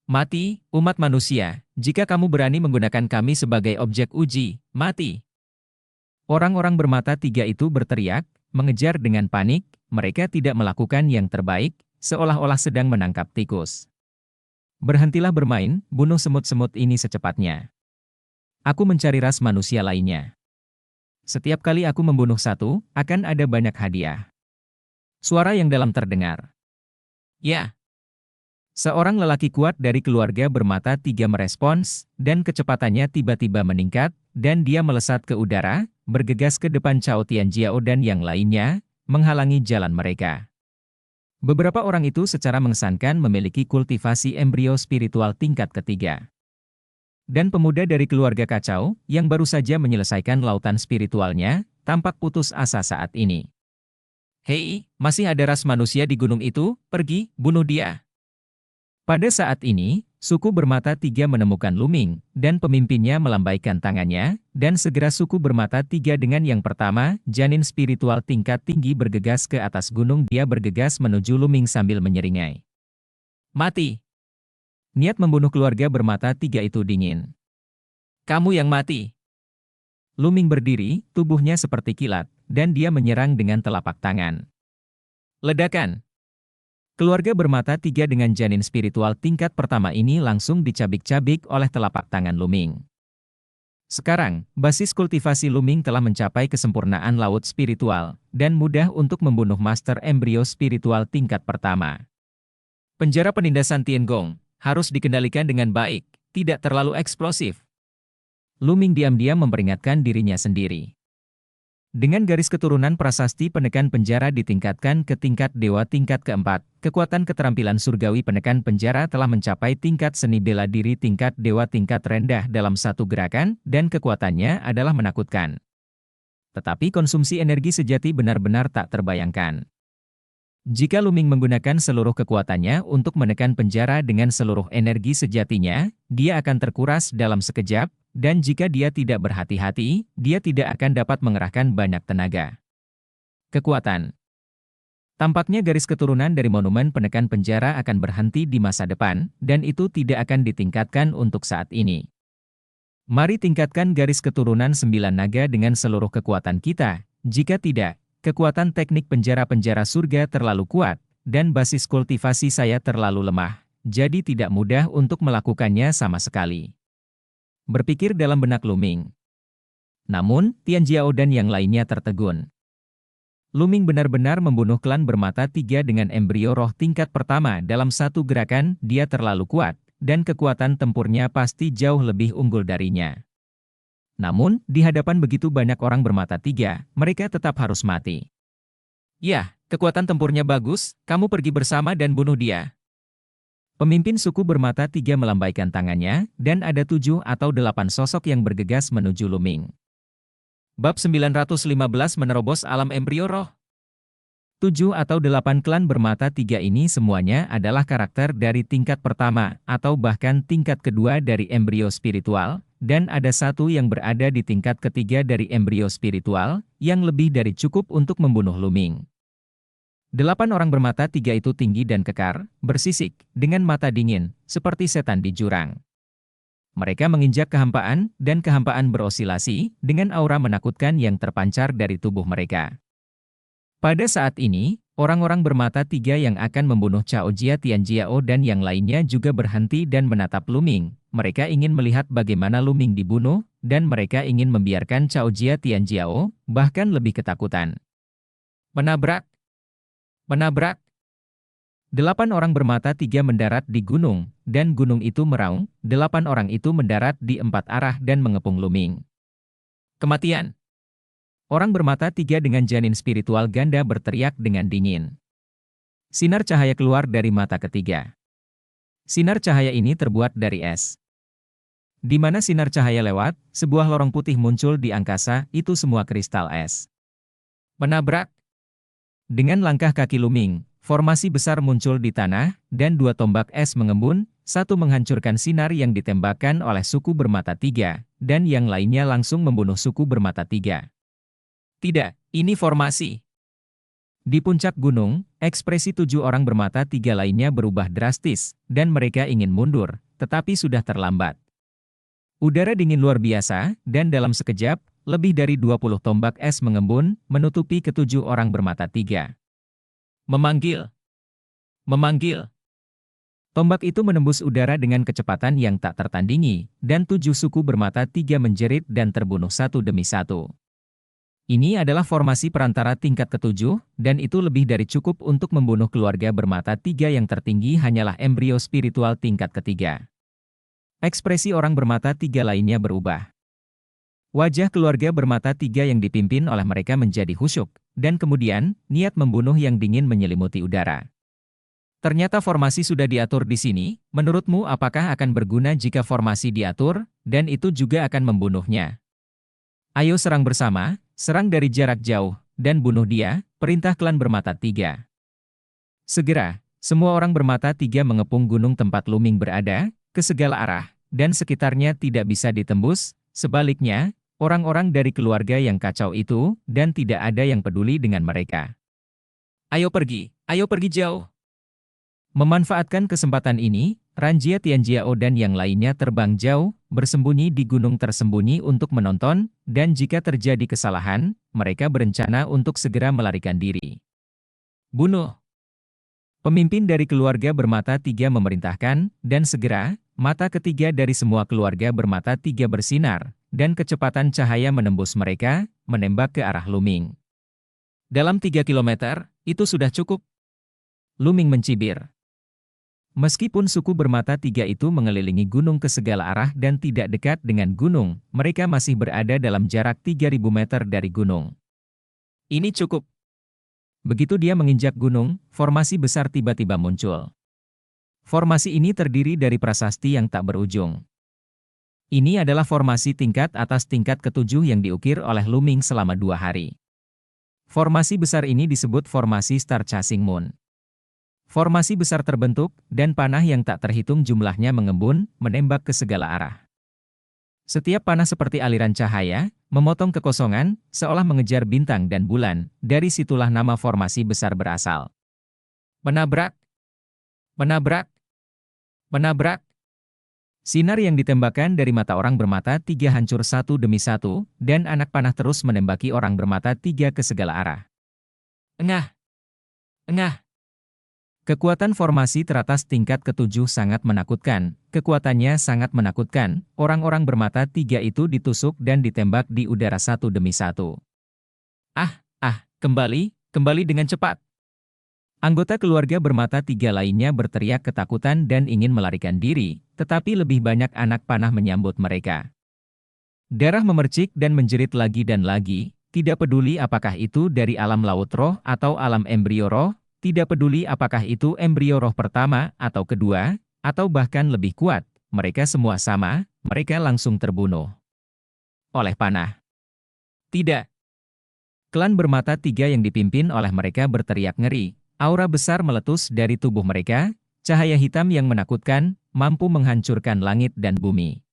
Mati, umat manusia, jika kamu berani menggunakan kami sebagai objek uji, mati. Orang-orang bermata 3 itu berteriak, mengejar dengan panik, mereka tidak melakukan yang terbaik, seolah-olah sedang menangkap tikus. Berhentilah bermain, bunuh semut-semut ini secepatnya. Aku mencari ras manusia lainnya. Setiap kali aku membunuh satu, akan ada banyak hadiah. Suara yang dalam terdengar. Ya. Seorang lelaki kuat dari keluarga bermata 3 merespons, dan kecepatannya tiba-tiba meningkat, dan dia melesat ke udara, bergegas ke depan Cao Tianjiao dan yang lainnya, menghalangi jalan mereka. Beberapa orang itu secara mengesankan memiliki kultivasi embrio spiritual tingkat ketiga. Dan pemuda dari keluarga kacau, yang baru saja menyelesaikan lautan spiritualnya, tampak putus asa saat ini. Hei, masih ada ras manusia di gunung itu, pergi, bunuh dia. Pada saat ini, suku bermata 3 menemukan Luming, dan pemimpinnya melambaikan tangannya, dan segera suku bermata 3 dengan yang pertama, janin spiritual tingkat tinggi bergegas ke atas gunung. Dia bergegas menuju Luming sambil menyeringai. Mati! Niat membunuh keluarga bermata 3 itu dingin. Kamu yang mati. Luming berdiri, tubuhnya seperti kilat, dan dia menyerang dengan telapak tangan. Ledakan. Keluarga bermata tiga dengan janin spiritual tingkat pertama ini langsung dicabik-cabik oleh telapak tangan Luming. Sekarang, basis kultivasi Luming telah mencapai kesempurnaan laut spiritual, dan mudah untuk membunuh master embrio spiritual tingkat pertama. Penjara penindasan Tiangong harus dikendalikan dengan baik, tidak terlalu eksplosif. Luming diam-diam memperingatkan dirinya sendiri. Dengan garis keturunan prasasti penekan penjara ditingkatkan ke tingkat dewa tingkat keempat, kekuatan keterampilan surgawi penekan penjara telah mencapai tingkat seni bela diri tingkat dewa tingkat rendah dalam satu gerakan, dan kekuatannya adalah menakutkan. Tetapi konsumsi energi sejati benar-benar tak terbayangkan. Jika Luming menggunakan seluruh kekuatannya untuk menekan penjara dengan seluruh energi sejatinya, dia akan terkuras dalam sekejap, dan jika dia tidak berhati-hati, dia tidak akan dapat mengerahkan banyak tenaga. Kekuatan. Tampaknya garis keturunan dari monumen penekan penjara akan berhenti di masa depan, dan itu tidak akan ditingkatkan untuk saat ini. Mari tingkatkan garis keturunan 9 naga dengan seluruh kekuatan kita, jika tidak, kekuatan teknik penjara-penjara surga terlalu kuat, dan basis kultivasi saya terlalu lemah, jadi tidak mudah untuk melakukannya sama sekali. Berpikir dalam benak Luming. Namun, Tianjiao dan yang lainnya tertegun. Luming benar-benar membunuh klan bermata tiga dengan embrio roh tingkat pertama dalam satu gerakan, dia terlalu kuat, dan kekuatan tempurnya pasti jauh lebih unggul darinya. Namun, di hadapan begitu banyak orang bermata tiga, mereka tetap harus mati. Ya, kekuatan tempurnya bagus, kamu pergi bersama dan bunuh dia. Pemimpin suku bermata tiga melambaikan tangannya, dan ada 7 atau 8 sosok yang bergegas menuju Luming. Bab 915 menerobos alam embrio roh. 7 atau 8 klan bermata tiga ini semuanya adalah karakter dari tingkat pertama, atau bahkan tingkat kedua dari embrio spiritual, dan ada satu yang berada di tingkat ketiga dari embrio spiritual, yang lebih dari cukup untuk membunuh Luming. 8 orang bermata tiga itu tinggi dan kekar, bersisik, dengan mata dingin, seperti setan di jurang. Mereka menginjak kehampaan, dan kehampaan berosilasi, dengan aura menakutkan yang terpancar dari tubuh mereka. Pada saat ini, orang-orang bermata tiga yang akan membunuh Cao Jia Tianjiao dan yang lainnya juga berhenti dan menatap Luming. Mereka ingin melihat bagaimana Luming dibunuh, dan mereka ingin membiarkan Cao Jia Tianjiao, bahkan lebih ketakutan. Menabrak. Menabrak. 8 orang bermata tiga mendarat di gunung, dan gunung itu meraung. 8 orang itu mendarat di 4 arah dan mengepung Luming. Kematian. Orang bermata tiga dengan janin spiritual ganda berteriak dengan dingin. Sinar cahaya keluar dari mata ketiga. Sinar cahaya ini terbuat dari es. Di mana sinar cahaya lewat, sebuah lorong putih muncul di angkasa, itu semua kristal es. Menabrak. Dengan langkah kaki Luming, formasi besar muncul di tanah, dan 2 tombak es mengembun, satu menghancurkan sinar yang ditembakkan oleh suku bermata tiga, dan yang lainnya langsung membunuh suku bermata tiga. Tidak, ini formasi. Di puncak gunung, ekspresi 7 orang bermata tiga lainnya berubah drastis, dan mereka ingin mundur, tetapi sudah terlambat. Udara dingin luar biasa, dan dalam sekejap, lebih dari 20 tombak es mengembun, menutupi ke-7 orang bermata tiga. Memanggil. Memanggil. Tombak itu menembus udara dengan kecepatan yang tak tertandingi, dan 7 suku bermata tiga menjerit dan terbunuh satu demi satu. Ini adalah formasi perantara tingkat ke-7, dan itu lebih dari cukup untuk membunuh keluarga bermata tiga yang tertinggi hanyalah embrio spiritual tingkat ketiga. Ekspresi orang bermata tiga lainnya berubah. Wajah keluarga bermata tiga yang dipimpin oleh mereka menjadi khusyuk, dan kemudian, niat membunuh yang dingin menyelimuti udara. Ternyata formasi sudah diatur di sini, menurutmu apakah akan berguna jika formasi diatur, dan itu juga akan membunuhnya? Ayo serang bersama, serang dari jarak jauh, dan bunuh dia, perintah klan bermata tiga. Segera, semua orang bermata tiga mengepung gunung tempat Luming berada, ke segala arah, dan sekitarnya tidak bisa ditembus, sebaliknya, orang-orang dari keluarga yang kacau itu, dan tidak ada yang peduli dengan mereka. Ayo pergi jauh. Memanfaatkan kesempatan ini, Ranjia Tianjiao dan yang lainnya terbang jauh, bersembunyi di gunung tersembunyi untuk menonton, dan jika terjadi kesalahan, mereka berencana untuk segera melarikan diri. Bunuh. Pemimpin dari keluarga bermata tiga memerintahkan, dan segera, mata ketiga dari semua keluarga bermata tiga bersinar, dan kecepatan cahaya menembus mereka, menembak ke arah Luming. Dalam 3 kilometer, itu sudah cukup. Luming mencibir. Meskipun suku bermata tiga itu mengelilingi gunung ke segala arah dan tidak dekat dengan gunung, mereka masih berada dalam jarak 3.000 meter dari gunung. Ini cukup. Begitu dia menginjak gunung, formasi besar tiba-tiba muncul. Formasi ini terdiri dari prasasti yang tak berujung. Ini adalah formasi tingkat atas tingkat ketujuh yang diukir oleh Luming selama 2 hari. Formasi besar ini disebut formasi Star Chasing Moon. Formasi besar terbentuk, dan panah yang tak terhitung jumlahnya mengembun, menembak ke segala arah. Setiap panah seperti aliran cahaya, memotong kekosongan, seolah mengejar bintang dan bulan, dari situlah nama formasi besar berasal. Menabrak! Menabrak! Menabrak! Sinar yang ditembakkan dari mata orang bermata tiga hancur satu demi satu, dan anak panah terus menembaki orang bermata tiga ke segala arah. Engah! Engah! Kekuatan formasi teratas tingkat ketujuh sangat menakutkan, kekuatannya sangat menakutkan, orang-orang bermata tiga itu ditusuk dan ditembak di udara satu demi satu. Kembali dengan cepat. Anggota keluarga bermata tiga lainnya berteriak ketakutan dan ingin melarikan diri, tetapi lebih banyak anak panah menyambut mereka. Darah memercik dan menjerit lagi dan lagi, tidak peduli apakah itu dari alam laut roh atau alam embrio roh, tidak peduli apakah itu embrio roh pertama atau kedua, atau bahkan lebih kuat, mereka semua sama, mereka langsung terbunuh oleh panah. Tidak. Klan bermata tiga yang dipimpin oleh mereka berteriak ngeri, aura besar meletus dari tubuh mereka, cahaya hitam yang menakutkan, mampu menghancurkan langit dan bumi.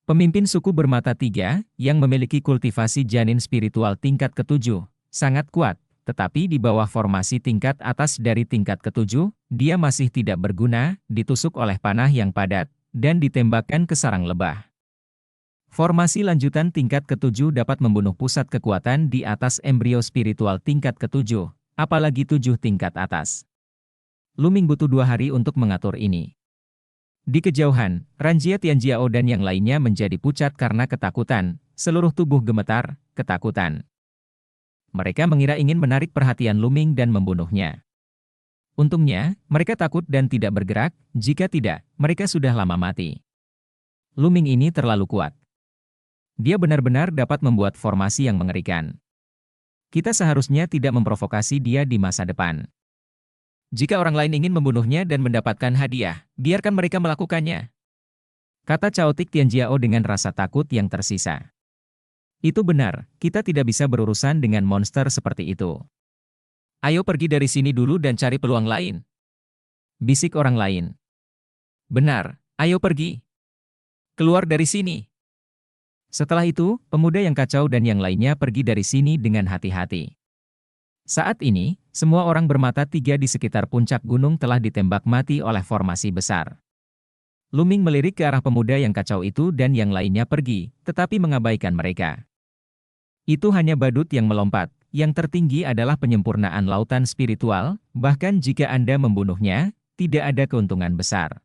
Pemimpin suku bermata tiga, yang memiliki kultivasi janin spiritual tingkat ketujuh, sangat kuat. Tetapi di bawah formasi tingkat atas dari tingkat ketujuh, dia masih tidak berguna, ditusuk oleh panah yang padat, dan ditembakkan ke sarang lebah. Formasi lanjutan tingkat ketujuh dapat membunuh pusat kekuatan di atas embrio spiritual tingkat ketujuh, apalagi 7 tingkat atas. Luming butuh 2 hari untuk mengatur ini. Di kejauhan, Ranjia Tianjiao dan yang lainnya menjadi pucat karena ketakutan, seluruh tubuh gemetar, ketakutan. Mereka mengira ingin menarik perhatian Luming dan membunuhnya. Untungnya, mereka takut dan tidak bergerak, jika tidak, mereka sudah lama mati. Luming ini terlalu kuat. Dia benar-benar dapat membuat formasi yang mengerikan. Kita seharusnya tidak memprovokasi dia di masa depan. Jika orang lain ingin membunuhnya dan mendapatkan hadiah, biarkan mereka melakukannya. Kata Chaotic Tianjiao dengan rasa takut yang tersisa. Itu benar, kita tidak bisa berurusan dengan monster seperti itu. Ayo pergi dari sini dulu dan cari peluang lain. Bisik orang lain. Benar, ayo pergi. Keluar dari sini. Setelah itu, pemuda yang kacau dan yang lainnya pergi dari sini dengan hati-hati. Saat ini, semua orang bermata tiga di sekitar puncak gunung telah ditembak mati oleh formasi besar. Luming melirik ke arah pemuda yang kacau itu dan yang lainnya pergi, tetapi mengabaikan mereka. Itu hanya badut yang melompat, yang tertinggi adalah penyempurnaan lautan spiritual, bahkan jika Anda membunuhnya, tidak ada keuntungan besar.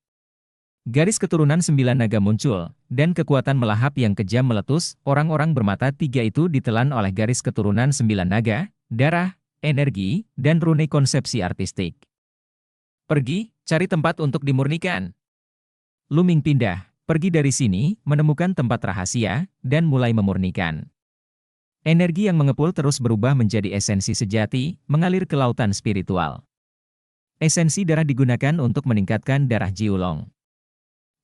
Garis keturunan 9 naga muncul, dan kekuatan melahap yang kejam meletus, orang-orang bermata tiga itu ditelan oleh garis keturunan 9 naga, darah, energi, dan rune konsepsi artistik. Pergi, cari tempat untuk dimurnikan. Luming pindah, pergi dari sini, menemukan tempat rahasia, dan mulai memurnikan. Energi yang mengepul terus berubah menjadi esensi sejati, mengalir ke lautan spiritual. Esensi darah digunakan untuk meningkatkan darah Jiulong.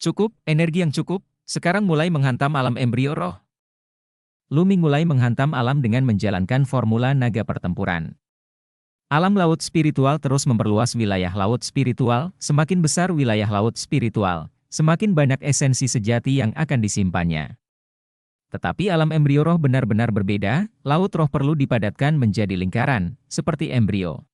Cukup, energi yang cukup, sekarang mulai menghantam alam embrio roh. Luming mulai menghantam alam dengan menjalankan formula naga pertempuran. Alam laut spiritual terus memperluas wilayah laut spiritual, semakin besar wilayah laut spiritual, semakin banyak esensi sejati yang akan disimpannya. Tetapi alam embrio roh benar-benar berbeda, laut roh perlu dipadatkan menjadi lingkaran, seperti embrio.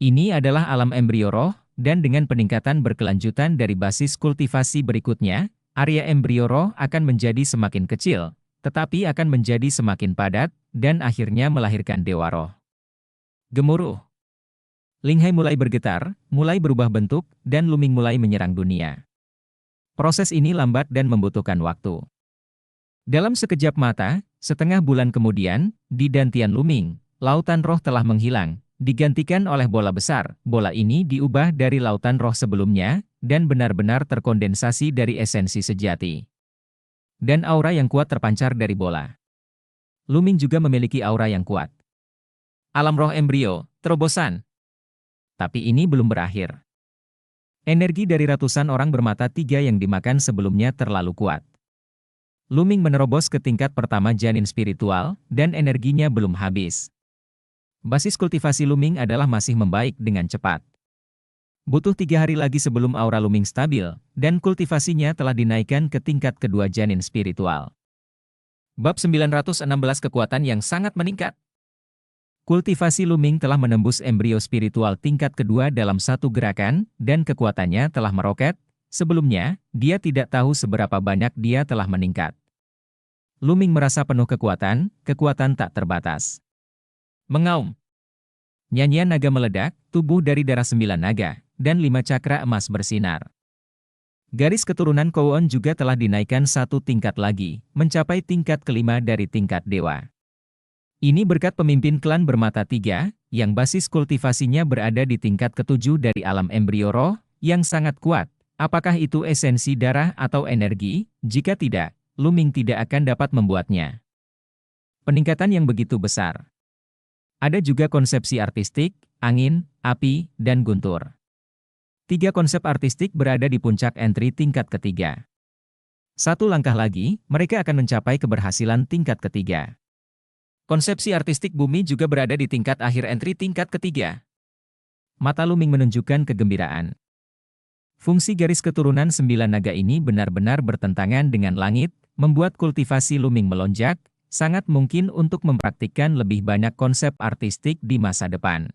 Ini adalah alam embrio roh, dan dengan peningkatan berkelanjutan dari basis kultivasi berikutnya, area embrio roh akan menjadi semakin kecil, tetapi akan menjadi semakin padat, dan akhirnya melahirkan dewa roh. Gemuruh. Linghai mulai bergetar, mulai berubah bentuk, dan Luming mulai menyerang dunia. Proses ini lambat dan membutuhkan waktu. Dalam sekejap mata, setengah bulan kemudian, di Dantian Luming, lautan roh telah menghilang, digantikan oleh bola besar. Bola ini diubah dari lautan roh sebelumnya, dan benar-benar terkondensasi dari esensi sejati. Dan aura yang kuat terpancar dari bola. Luming juga memiliki aura yang kuat. Alam roh embrio, terobosan. Tapi ini belum berakhir. Energi dari ratusan orang bermata tiga yang dimakan sebelumnya terlalu kuat. Luming menerobos ke tingkat pertama janin spiritual, dan energinya belum habis. Basis kultivasi Luming adalah masih membaik dengan cepat. Butuh 3 hari lagi sebelum aura Luming stabil, dan kultivasinya telah dinaikkan ke tingkat kedua janin spiritual. Bab 916 Kekuatan yang sangat meningkat. Kultivasi Luming telah menembus embrio spiritual tingkat kedua dalam satu gerakan, dan kekuatannya telah meroket. Sebelumnya, dia tidak tahu seberapa banyak dia telah meningkat. Luming merasa penuh kekuatan tak terbatas. Mengaum. Nyanyian naga meledak, tubuh dari darah 9 naga, dan 5 cakra emas bersinar. Garis keturunan Kowon juga telah dinaikkan satu tingkat lagi, mencapai tingkat kelima dari tingkat dewa. Ini berkat pemimpin klan bermata tiga, yang basis kultivasinya berada di tingkat ketujuh dari alam embrio roh, yang sangat kuat. Apakah itu esensi darah atau energi? Jika tidak, Luming tidak akan dapat membuatnya. Peningkatan yang begitu besar. Ada juga konsepsi artistik, angin, api, dan guntur. 3 konsep artistik berada di puncak entry tingkat ketiga. 1 langkah lagi, mereka akan mencapai keberhasilan tingkat ketiga. Konsepsi artistik bumi juga berada di tingkat akhir entry tingkat ketiga. Mata Luming menunjukkan kegembiraan. Fungsi garis keturunan 9 naga ini benar-benar bertentangan dengan langit, membuat kultivasi Luming melonjak, sangat mungkin untuk mempraktikkan lebih banyak konsep artistik di masa depan.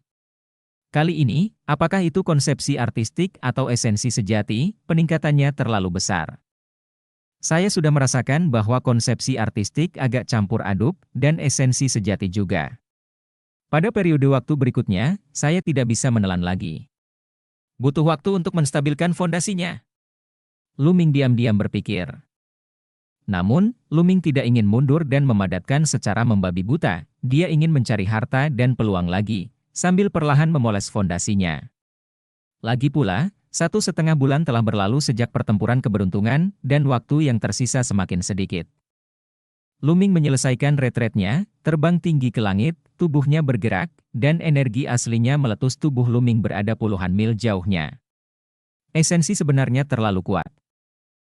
Kali ini, apakah itu konsepsi artistik atau esensi sejati, peningkatannya terlalu besar. Saya sudah merasakan bahwa konsepsi artistik agak campur aduk, dan esensi sejati juga. Pada periode waktu berikutnya, saya tidak bisa menelan lagi. Butuh waktu untuk menstabilkan fondasinya. Luming diam-diam berpikir. Namun, Luming tidak ingin mundur dan memadatkan secara membabi buta. Dia ingin mencari harta dan peluang lagi, sambil perlahan memoles fondasinya. Lagi pula, 1,5 bulan telah berlalu sejak pertempuran keberuntungan, dan waktu yang tersisa semakin sedikit. Luming menyelesaikan retretnya, terbang tinggi ke langit, tubuhnya bergerak, dan energi aslinya meletus. Tubuh Luming berada puluhan mil jauhnya. Esensi sebenarnya terlalu kuat.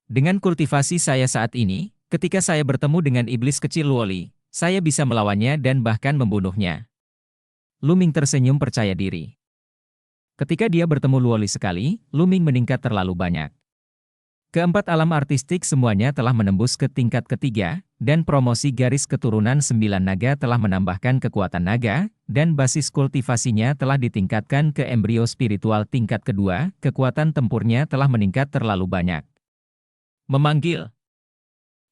Dengan kultivasi saya saat ini, ketika saya bertemu dengan iblis kecil Luoli, saya bisa melawannya dan bahkan membunuhnya. Luming tersenyum percaya diri. Ketika dia bertemu Luoli sekali, Luming meningkat terlalu banyak. Keempat alam artistik semuanya telah menembus ke tingkat ketiga, dan promosi garis keturunan 9 naga telah menambahkan kekuatan naga, dan basis kultivasinya telah ditingkatkan ke embrio spiritual tingkat kedua, kekuatan tempurnya telah meningkat terlalu banyak. Memanggil.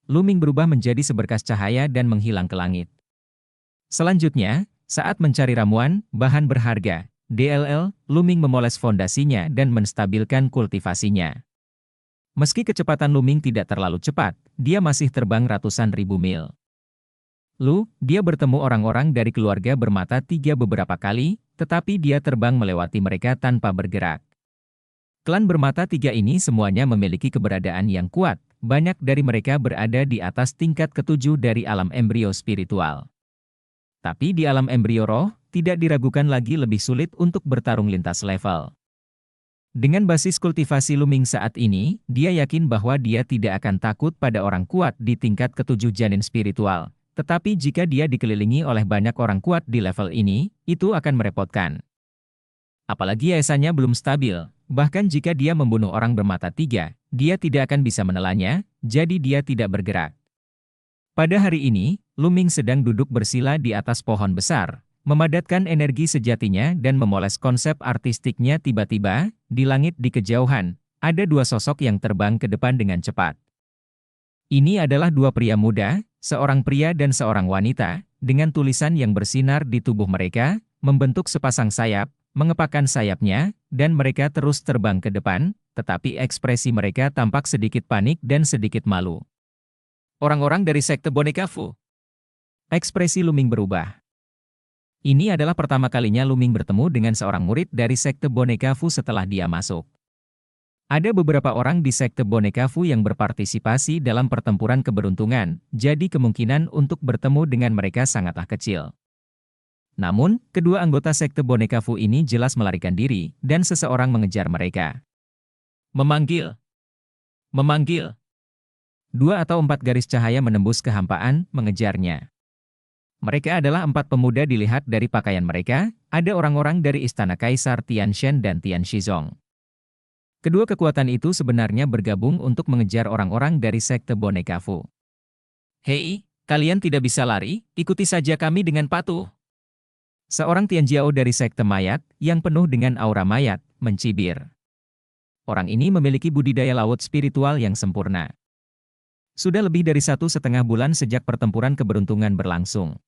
Luming berubah menjadi seberkas cahaya dan menghilang ke langit. Selanjutnya, saat mencari ramuan, bahan berharga, DLL, Luming memoles fondasinya dan menstabilkan kultivasinya. Meski kecepatan Luming tidak terlalu cepat, dia masih terbang ratusan ribu mil. Dia bertemu orang-orang dari keluarga bermata tiga beberapa kali, tetapi dia terbang melewati mereka tanpa bergerak. Klan bermata tiga ini semuanya memiliki keberadaan yang kuat, banyak dari mereka berada di atas tingkat ketujuh dari alam embrio spiritual. Tapi di alam embrio roh, tidak diragukan lagi lebih sulit untuk bertarung lintas level. Dengan basis kultivasi Luming saat ini, dia yakin bahwa dia tidak akan takut pada orang kuat di tingkat ketujuh janin spiritual. Tetapi jika dia dikelilingi oleh banyak orang kuat di level ini, itu akan merepotkan. Apalagi yayasannya belum stabil, bahkan jika dia membunuh orang bermata tiga, dia tidak akan bisa menelannya, jadi dia tidak bergerak. Pada hari ini, Luming sedang duduk bersila di atas pohon besar, memadatkan energi sejatinya dan memoles konsep artistiknya. Tiba-tiba, di langit di kejauhan, ada 2 sosok yang terbang ke depan dengan cepat. Ini adalah 2 pria muda, seorang pria dan seorang wanita, dengan tulisan yang bersinar di tubuh mereka, membentuk sepasang sayap. mengepakkan sayapnya, dan mereka terus terbang ke depan, tetapi ekspresi mereka tampak sedikit panik dan sedikit malu. Orang-orang dari sekte boneka Fu. Ekspresi Luming berubah. Ini adalah pertama kalinya Luming bertemu dengan seorang murid dari sekte boneka Fu setelah dia masuk. Ada beberapa orang di sekte boneka Fu yang berpartisipasi dalam pertempuran keberuntungan, jadi kemungkinan untuk bertemu dengan mereka sangatlah kecil. Namun, kedua anggota sekte boneka Fu ini jelas melarikan diri, dan seseorang mengejar mereka. Memanggil. Memanggil. 2 atau 4 garis cahaya menembus kehampaan, mengejarnya. Mereka adalah 4 pemuda dilihat dari pakaian mereka, ada orang-orang dari istana Kaisar Tianshan dan Tian Shizong. Kedua kekuatan itu sebenarnya bergabung untuk mengejar orang-orang dari sekte boneka Fu. Hei, kalian tidak bisa lari, ikuti saja kami dengan patuh. Seorang Tianjiao dari sekte mayat, yang penuh dengan aura mayat, mencibir. Orang ini memiliki budidaya laut spiritual yang sempurna. Sudah lebih dari 1,5 bulan sejak pertempuran keberuntungan berlangsung.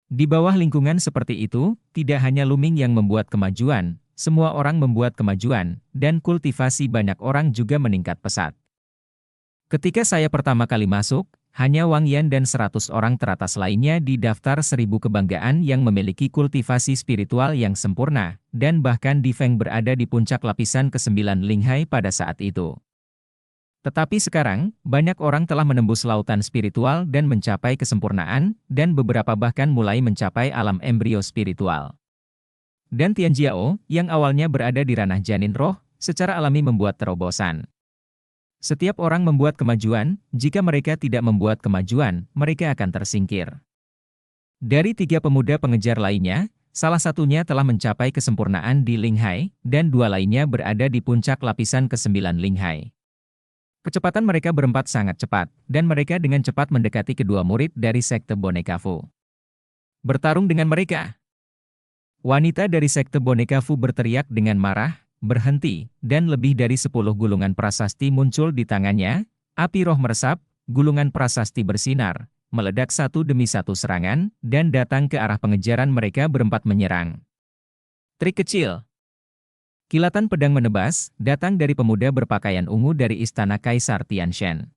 Di bawah lingkungan seperti itu, tidak hanya Luming yang membuat kemajuan, semua orang membuat kemajuan, dan kultivasi banyak orang juga meningkat pesat. Ketika saya pertama kali masuk, hanya Wang Yan dan 100 orang teratas lainnya di daftar 1000 kebanggaan yang memiliki kultivasi spiritual yang sempurna, dan bahkan Di Feng berada di puncak lapisan ke-9 Linghai pada saat itu. Tetapi sekarang, banyak orang telah menembus lautan spiritual dan mencapai kesempurnaan, dan beberapa bahkan mulai mencapai alam embrio spiritual. Dan Tianjiao, yang awalnya berada di ranah janin roh, secara alami membuat terobosan. Setiap orang membuat kemajuan, jika mereka tidak membuat kemajuan, mereka akan tersingkir. Dari 3 pemuda pengejar lainnya, salah satunya telah mencapai kesempurnaan di Linghai, dan 2 lainnya berada di puncak lapisan ke-9 Linghai. Kecepatan mereka berempat sangat cepat, dan mereka dengan cepat mendekati kedua murid dari sekte boneka Fu. Bertarung dengan mereka. Wanita dari sekte boneka Fu berteriak dengan marah, berhenti, dan lebih dari 10 gulungan prasasti muncul di tangannya, api roh meresap, gulungan prasasti bersinar, meledak satu demi satu serangan, dan datang ke arah pengejaran mereka berempat menyerang. Trik kecil. Kilatan pedang menebas, datang dari pemuda berpakaian ungu dari istana Kaisar Tianshan.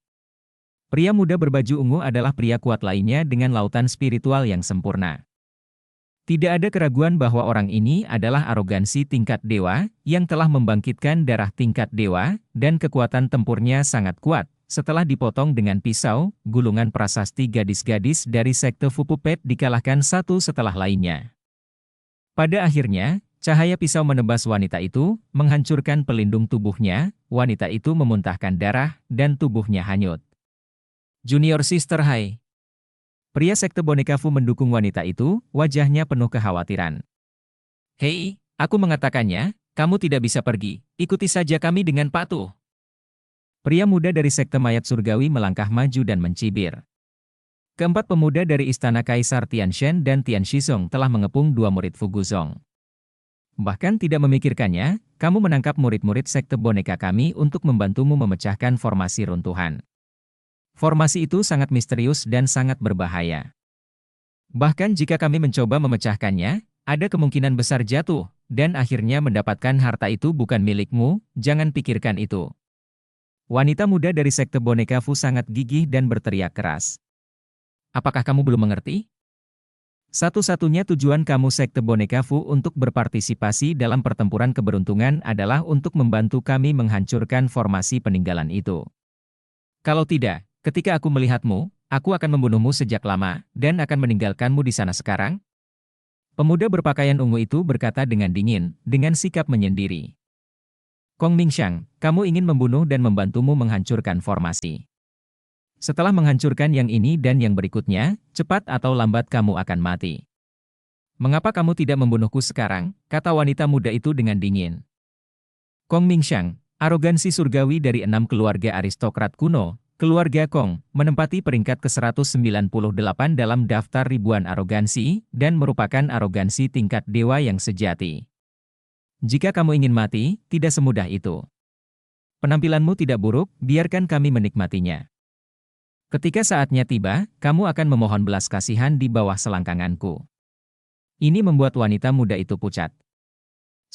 Pria muda berbaju ungu adalah pria kuat lainnya dengan lautan spiritual yang sempurna. Tidak ada keraguan bahwa orang ini adalah arogansi tingkat dewa, yang telah membangkitkan darah tingkat dewa, dan kekuatan tempurnya sangat kuat. Setelah dipotong dengan pisau, gulungan prasasti gadis-gadis dari sekte Fupupet dikalahkan satu setelah lainnya. Pada akhirnya, cahaya pisau menebas wanita itu, menghancurkan pelindung tubuhnya, wanita itu memuntahkan darah, dan tubuhnya hanyut. Junior Sister Hai. Pria sekte boneka Fu mendukung wanita itu, wajahnya penuh kekhawatiran. Hei, aku mengatakannya, kamu tidak bisa pergi, ikuti saja kami dengan patuh. Pria muda dari sekte mayat surgawi melangkah maju dan mencibir. Keempat pemuda dari istana Kaisar Tianshan dan Tian Shizong telah mengepung 2 murid Fu Guzong. Bahkan tidak memikirkannya, kamu menangkap murid-murid sekte boneka kami untuk membantumu memecahkan formasi runtuhan. Formasi itu sangat misterius dan sangat berbahaya. Bahkan jika kami mencoba memecahkannya, ada kemungkinan besar jatuh, dan akhirnya mendapatkan harta itu bukan milikmu, jangan pikirkan itu. Wanita muda dari sekte boneka Fu sangat gigih dan berteriak keras. Apakah kamu belum mengerti? Satu-satunya tujuan kamu sekte boneka Fu untuk berpartisipasi dalam pertempuran keberuntungan adalah untuk membantu kami menghancurkan formasi peninggalan itu. Kalau tidak, ketika aku melihatmu, aku akan membunuhmu sejak lama, dan akan meninggalkanmu di sana sekarang. Pemuda berpakaian ungu itu berkata dengan dingin, dengan sikap menyendiri. Kong Mingxiang, kamu ingin membunuh dan membantumu menghancurkan formasi. Setelah menghancurkan yang ini dan yang berikutnya, cepat atau lambat kamu akan mati. Mengapa kamu tidak membunuhku sekarang? Kata wanita muda itu dengan dingin. Kong Mingxiang, arogansi surgawi dari 6 keluarga aristokrat kuno, keluarga Kong, menempati peringkat ke-198 dalam daftar ribuan arogansi, dan merupakan arogansi tingkat dewa yang sejati. Jika kamu ingin mati, tidak semudah itu. Penampilanmu tidak buruk, biarkan kami menikmatinya. Ketika saatnya tiba, kamu akan memohon belas kasihan di bawah selangkanganku. Ini membuat wanita muda itu pucat.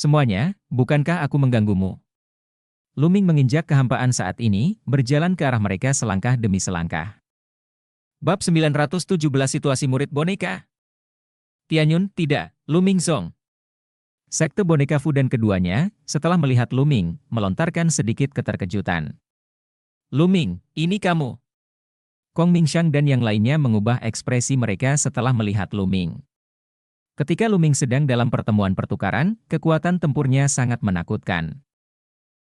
Semuanya, bukankah aku mengganggumu? Luming menginjak kehampaan saat ini, berjalan ke arah mereka selangkah demi selangkah. Bab 917 Situasi Murid Boneka. Tianyun, tidak, Luming Zong. Sekte Boneka Fu dan keduanya, setelah melihat Luming, melontarkan sedikit keterkejutan. Luming, ini kamu. Kong Mingxiang dan yang lainnya mengubah ekspresi mereka setelah melihat Luming. Ketika Luming sedang dalam pertemuan pertukaran, kekuatan tempurnya sangat menakutkan.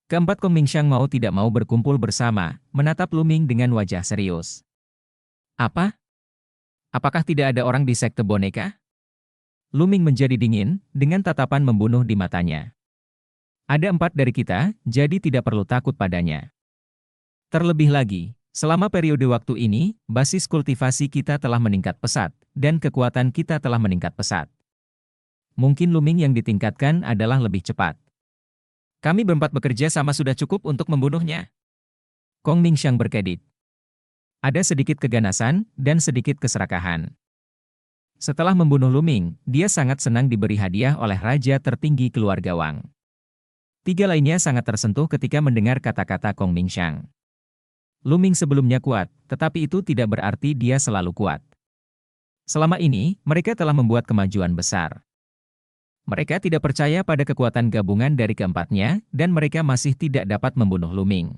Keempat Kong Mingxiang mau tidak mau berkumpul bersama, menatap Luming dengan wajah serius. Apa? Apakah tidak ada orang di sekte boneka? Luming menjadi dingin, dengan tatapan membunuh di matanya. Ada 4 dari kita, jadi tidak perlu takut padanya. Terlebih lagi, selama periode waktu ini, basis kultivasi kita telah meningkat pesat, dan kekuatan kita telah meningkat pesat. Mungkin Luming yang ditingkatkan adalah lebih cepat. Kami berempat bekerja sama sudah cukup untuk membunuhnya. Kong Mingxiang berkedip. Ada sedikit keganasan, dan sedikit keserakahan. Setelah membunuh Luming, dia sangat senang diberi hadiah oleh Raja tertinggi keluarga Wang. 3 lainnya sangat tersentuh ketika mendengar kata-kata Kong Mingxiang. Luming sebelumnya kuat, tetapi itu tidak berarti dia selalu kuat. Selama ini, mereka telah membuat kemajuan besar. Mereka tidak percaya pada kekuatan gabungan dari keempatnya, dan mereka masih tidak dapat membunuh Luming.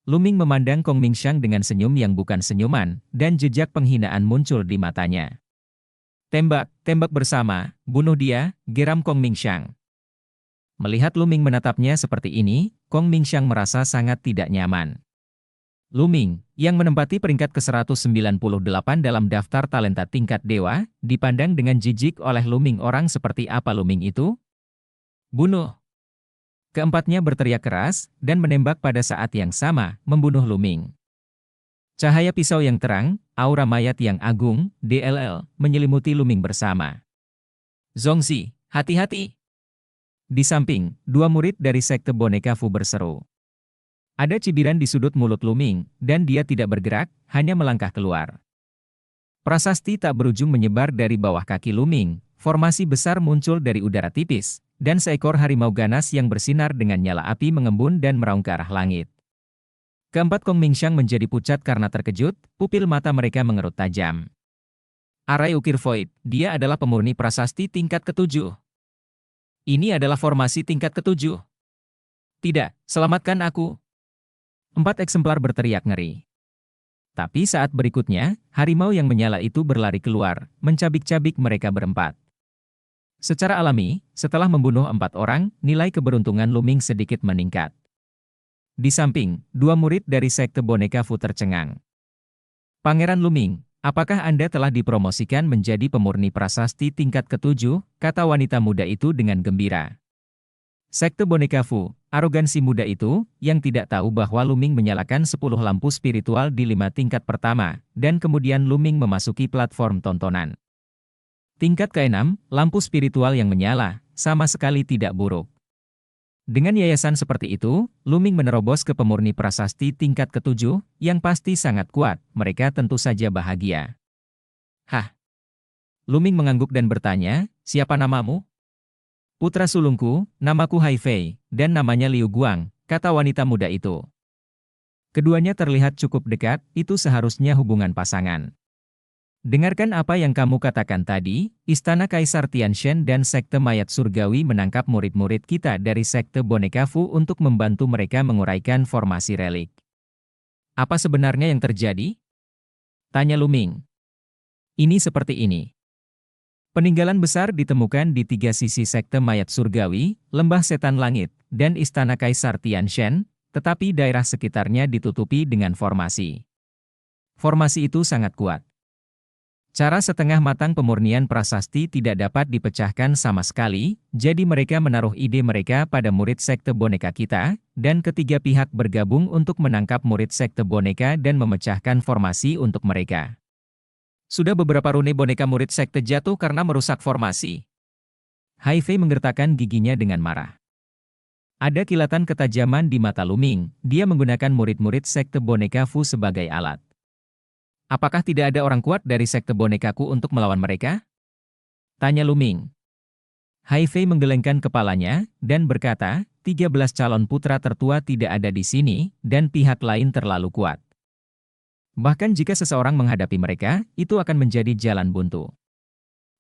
Luming memandang Kong Mingxiang dengan senyum yang bukan senyuman, dan jejak penghinaan muncul di matanya. Tembak, tembak bersama, bunuh dia, geram Kong Mingxiang. Melihat Luming menatapnya seperti ini, Kong Mingxiang merasa sangat tidak nyaman. Luming, yang menempati peringkat ke-198 dalam daftar talenta tingkat dewa, dipandang dengan jijik oleh Luming. Orang seperti apa Luming itu? Bunuh! Keempatnya berteriak keras, dan menembak pada saat yang sama, membunuh Luming. Cahaya pisau yang terang, aura mayat yang agung, DLL, menyelimuti Luming bersama. Zongzi, hati-hati! Di samping, 2 murid dari sekte boneka Fu berseru. Ada cibiran di sudut mulut Luming, dan dia tidak bergerak, hanya melangkah keluar. Prasasti tak berujung menyebar dari bawah kaki Luming, formasi besar muncul dari udara tipis, dan seekor harimau ganas yang bersinar dengan nyala api mengembun dan meraung ke arah langit. Keempat Kong Mingxiang menjadi pucat karena terkejut, pupil mata mereka mengerut tajam. Arai Ukir Void, dia adalah pemurni prasasti tingkat ke-7. Ini adalah formasi tingkat ke-7. Tidak, selamatkan aku. 4 eksemplar berteriak ngeri. Tapi saat berikutnya, harimau yang menyala itu berlari keluar, mencabik-cabik mereka berempat. Secara alami, setelah membunuh 4 orang, nilai keberuntungan Luming sedikit meningkat. Di samping, 2 murid dari sekte boneka Fu tercengang. Pangeran Luming, apakah Anda telah dipromosikan menjadi pemurni prasasti tingkat ke-7, kata wanita muda itu dengan gembira. Sekte boneka Fu, arogansi muda itu, yang tidak tahu bahwa Luming menyalakan 10 lampu spiritual di 5 tingkat pertama, dan kemudian Luming memasuki platform tontonan. Tingkat ke-6, lampu spiritual yang menyala, sama sekali tidak buruk. Dengan yayasan seperti itu, Luming menerobos ke pemurni prasasti tingkat ke-7, yang pasti sangat kuat, mereka tentu saja bahagia. Hah? Luming mengangguk dan bertanya, siapa namamu? Putra sulungku, namaku Hai Fei, dan namanya Liu Guang, kata wanita muda itu. Keduanya terlihat cukup dekat, itu seharusnya hubungan pasangan. Dengarkan apa yang kamu katakan tadi, Istana Kaisar Tianshan dan Sekte Mayat Surgawi menangkap murid-murid kita dari Sekte Boneka Fu untuk membantu mereka menguraikan formasi relik. Apa sebenarnya yang terjadi? Tanya Luming. Ini seperti ini. Peninggalan besar ditemukan di 3 sisi Sekte Mayat Surgawi, Lembah Setan Langit, dan Istana Kaisar Tianshan, tetapi daerah sekitarnya ditutupi dengan formasi. Formasi itu sangat kuat. Cara setengah matang pemurnian prasasti tidak dapat dipecahkan sama sekali, jadi mereka menaruh ide mereka pada murid Sekte Boneka kita, dan ketiga pihak bergabung untuk menangkap murid Sekte Boneka dan memecahkan formasi untuk mereka. Sudah beberapa rune boneka murid sekte jatuh karena merusak formasi. Hai Fei menggertakkan giginya dengan marah. Ada kilatan ketajaman di mata Luming, dia menggunakan murid-murid sekte boneka Fu sebagai alat. Apakah tidak ada orang kuat dari sekte bonekaku untuk melawan mereka? Tanya Luming. Hai Fei menggelengkan kepalanya, dan berkata, 13 calon putra tertua tidak ada di sini, dan pihak lain terlalu kuat. Bahkan jika seseorang menghadapi mereka, itu akan menjadi jalan buntu.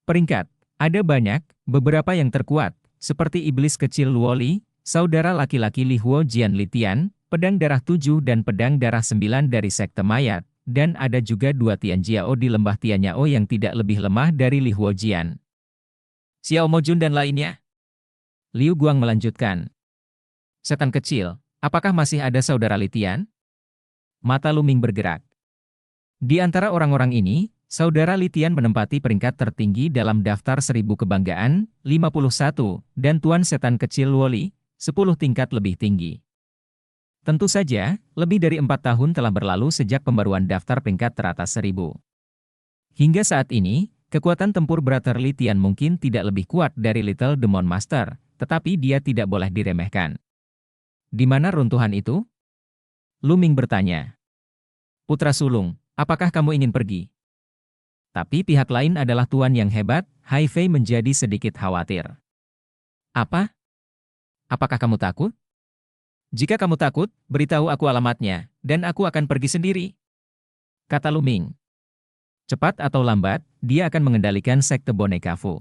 Peringkat, ada banyak, beberapa yang terkuat, seperti iblis kecil Luoli, saudara laki-laki Li Huo Jian Litian, pedang darah 7 dan pedang darah 9 dari sekte mayat, dan ada juga 2 Tianjiao di lembah Tianyao yang tidak lebih lemah dari Li Huo Jian. Xiao Mojun dan lainnya. Liu Guang melanjutkan. Setan kecil, apakah masih ada saudara Litian? Mata Lu Ming bergerak. Di antara orang-orang ini, saudara Litian menempati peringkat tertinggi dalam daftar 1000 kebanggaan, 51, dan Tuan Setan Kecil Luoli, 10 tingkat lebih tinggi. Tentu saja, lebih dari 4 tahun telah berlalu sejak pembaruan daftar peringkat teratas 1000. Hingga saat ini, kekuatan tempur Brother Litian mungkin tidak lebih kuat dari Little Demon Master, tetapi dia tidak boleh diremehkan. Di mana runtuhan itu? Lu Ming bertanya. Putra sulung, apakah kamu ingin pergi? Tapi pihak lain adalah tuan yang hebat, Hai Fei menjadi sedikit khawatir. Apa? Apakah kamu takut? Jika kamu takut, beritahu aku alamatnya, dan aku akan pergi sendiri. Kata Lu Ming. Cepat atau lambat, dia akan mengendalikan sekte boneka Fu.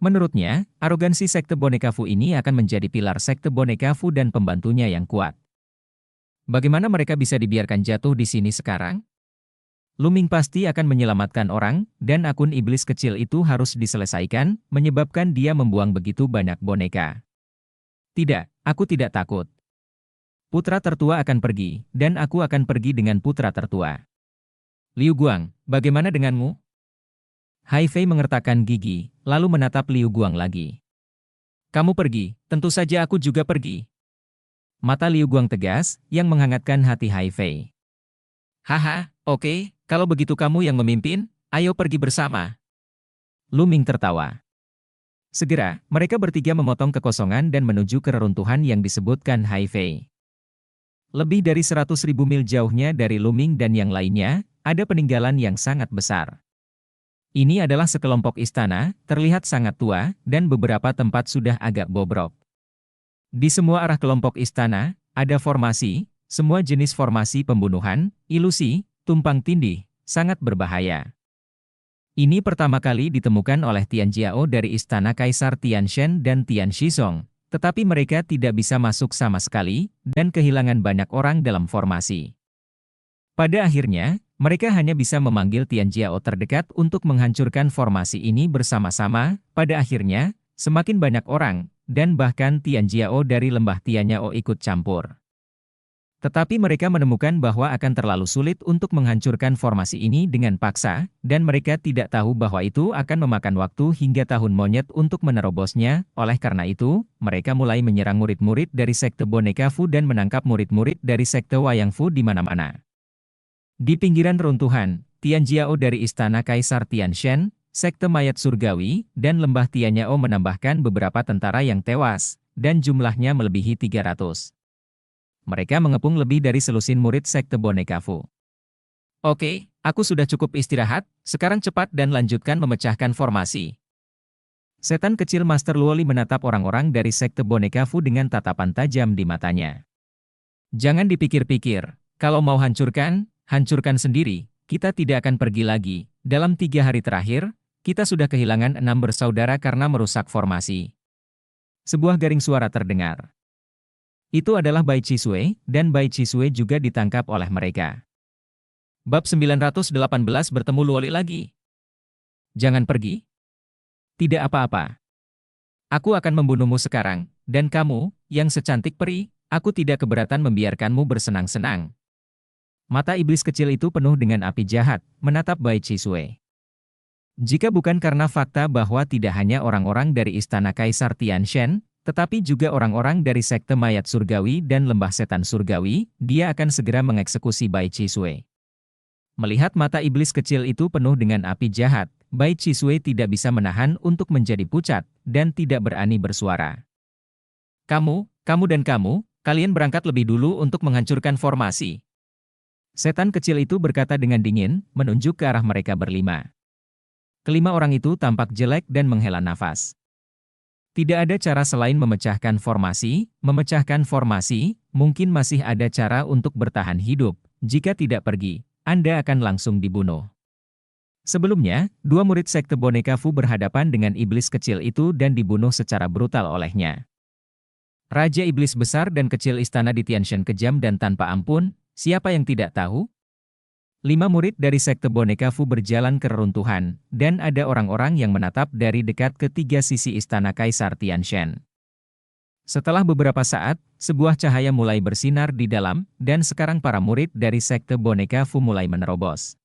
Menurutnya, arogansi sekte boneka Fu ini akan menjadi pilar sekte boneka Fu dan pembantunya yang kuat. Bagaimana mereka bisa dibiarkan jatuh di sini sekarang? Lu Ming pasti akan menyelamatkan orang, dan akun iblis kecil itu harus diselesaikan, menyebabkan dia membuang begitu banyak boneka. Tidak, aku tidak takut. Putra tertua akan pergi, dan aku akan pergi dengan putra tertua. Liu Guang, bagaimana denganmu? Hai Fei mengertakkan gigi, lalu menatap Liu Guang lagi. Kamu pergi, tentu saja aku juga pergi. Mata Liu Guang tegas, yang menghangatkan hati Hai Fei. Haha, oke, kalau begitu kamu yang memimpin, ayo pergi bersama. Lu Ming tertawa. Segera, mereka bertiga memotong kekosongan dan menuju ke reruntuhan yang disebutkan Hai Fei. Lebih dari 100.000 mil jauhnya dari Lu Ming dan yang lainnya, ada peninggalan yang sangat besar. Ini adalah sekelompok istana, terlihat sangat tua, dan beberapa tempat sudah agak bobrok. Di semua arah kelompok istana, ada formasi, semua jenis formasi pembunuhan, ilusi, tumpang tindih, sangat berbahaya. Ini pertama kali ditemukan oleh Tianjiao dari istana Kaisar Tianshen dan Tian Shizong, tetapi mereka tidak bisa masuk sama sekali, dan kehilangan banyak orang dalam formasi. Pada akhirnya, mereka hanya bisa memanggil Tianjiao terdekat untuk menghancurkan formasi ini bersama-sama. Pada akhirnya, semakin banyak orang, dan bahkan Tianjiao dari lembah Tianyao ikut campur. Tetapi mereka menemukan bahwa akan terlalu sulit untuk menghancurkan formasi ini dengan paksa, dan mereka tidak tahu bahwa itu akan memakan waktu hingga tahun monyet untuk menerobosnya. Oleh karena itu, mereka mulai menyerang murid-murid dari sekte boneka Fu dan menangkap murid-murid dari sekte wayang Fu di mana-mana. Di pinggiran runtuhan, Tianjiao dari istana Kaisar Tianshen, sekte mayat surgawi, dan lembah Tianyao menambahkan beberapa tentara yang tewas, dan jumlahnya melebihi 300. Mereka mengepung lebih dari selusin murid sekte boneka Fu. Oke, aku sudah cukup istirahat, sekarang cepat dan lanjutkan memecahkan formasi. Setan kecil Master Luoli menatap orang-orang dari sekte boneka Fu dengan tatapan tajam di matanya. Jangan dipikir-pikir, kalau mau hancurkan, hancurkan sendiri, kita tidak akan pergi lagi. Dalam 3 hari terakhir, kita sudah kehilangan 6 bersaudara karena merusak formasi. Sebuah garing suara terdengar. Itu adalah Bai Chisui, dan Bai Chisui juga ditangkap oleh mereka. Bab 918 bertemu Luoli lagi. Jangan pergi. Tidak apa-apa. Aku akan membunuhmu sekarang, dan kamu, yang secantik peri, aku tidak keberatan membiarkanmu bersenang-senang. Mata iblis kecil itu penuh dengan api jahat, menatap Bai Chisui. Jika bukan karena fakta bahwa tidak hanya orang-orang dari istana Kaisar Tianshen, tetapi juga orang-orang dari sekte mayat surgawi dan lembah setan surgawi, dia akan segera mengeksekusi Bai Chisui. Melihat mata iblis kecil itu penuh dengan api jahat, Bai Chisui tidak bisa menahan untuk menjadi pucat, dan tidak berani bersuara. Kamu dan kamu, kalian berangkat lebih dulu untuk menghancurkan formasi. Setan kecil itu berkata dengan dingin, menunjuk ke arah mereka berlima. Kelima orang itu tampak jelek dan menghela nafas. Tidak ada cara selain memecahkan formasi, mungkin masih ada cara untuk bertahan hidup. Jika tidak pergi, Anda akan langsung dibunuh. Sebelumnya, dua murid sekte boneka Fu berhadapan dengan iblis kecil itu dan dibunuh secara brutal olehnya. Raja iblis besar dan kecil istana di Tianshan kejam dan tanpa ampun, siapa yang tidak tahu? 5 murid dari sekte boneka Fu berjalan ke reruntuhan, dan ada orang-orang yang menatap dari dekat ke tiga sisi istana Kaisar Tianshan. Setelah beberapa saat, sebuah cahaya mulai bersinar di dalam, dan sekarang para murid dari sekte boneka Fu mulai menerobos.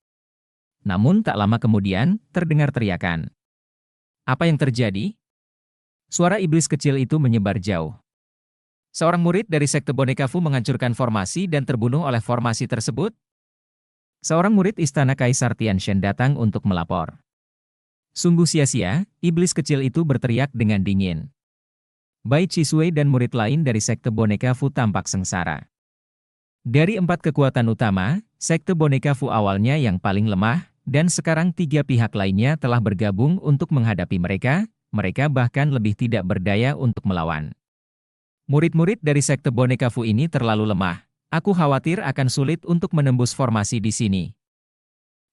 Namun tak lama kemudian, terdengar teriakan. Apa yang terjadi? Suara iblis kecil itu menyebar jauh. Seorang murid dari sekte boneka Fu menghancurkan formasi dan terbunuh oleh formasi tersebut. Seorang murid istana Kaisar Tianshan datang untuk melapor. Sungguh sia-sia, iblis kecil itu berteriak dengan dingin. Bai Chisui dan murid lain dari sekte boneka Fu tampak sengsara. Dari 4 kekuatan utama, sekte boneka Fu awalnya yang paling lemah, dan sekarang 3 pihak lainnya telah bergabung untuk menghadapi mereka bahkan lebih tidak berdaya untuk melawan. Murid-murid dari sekte boneka Fu ini terlalu lemah. Aku khawatir akan sulit untuk menembus formasi di sini.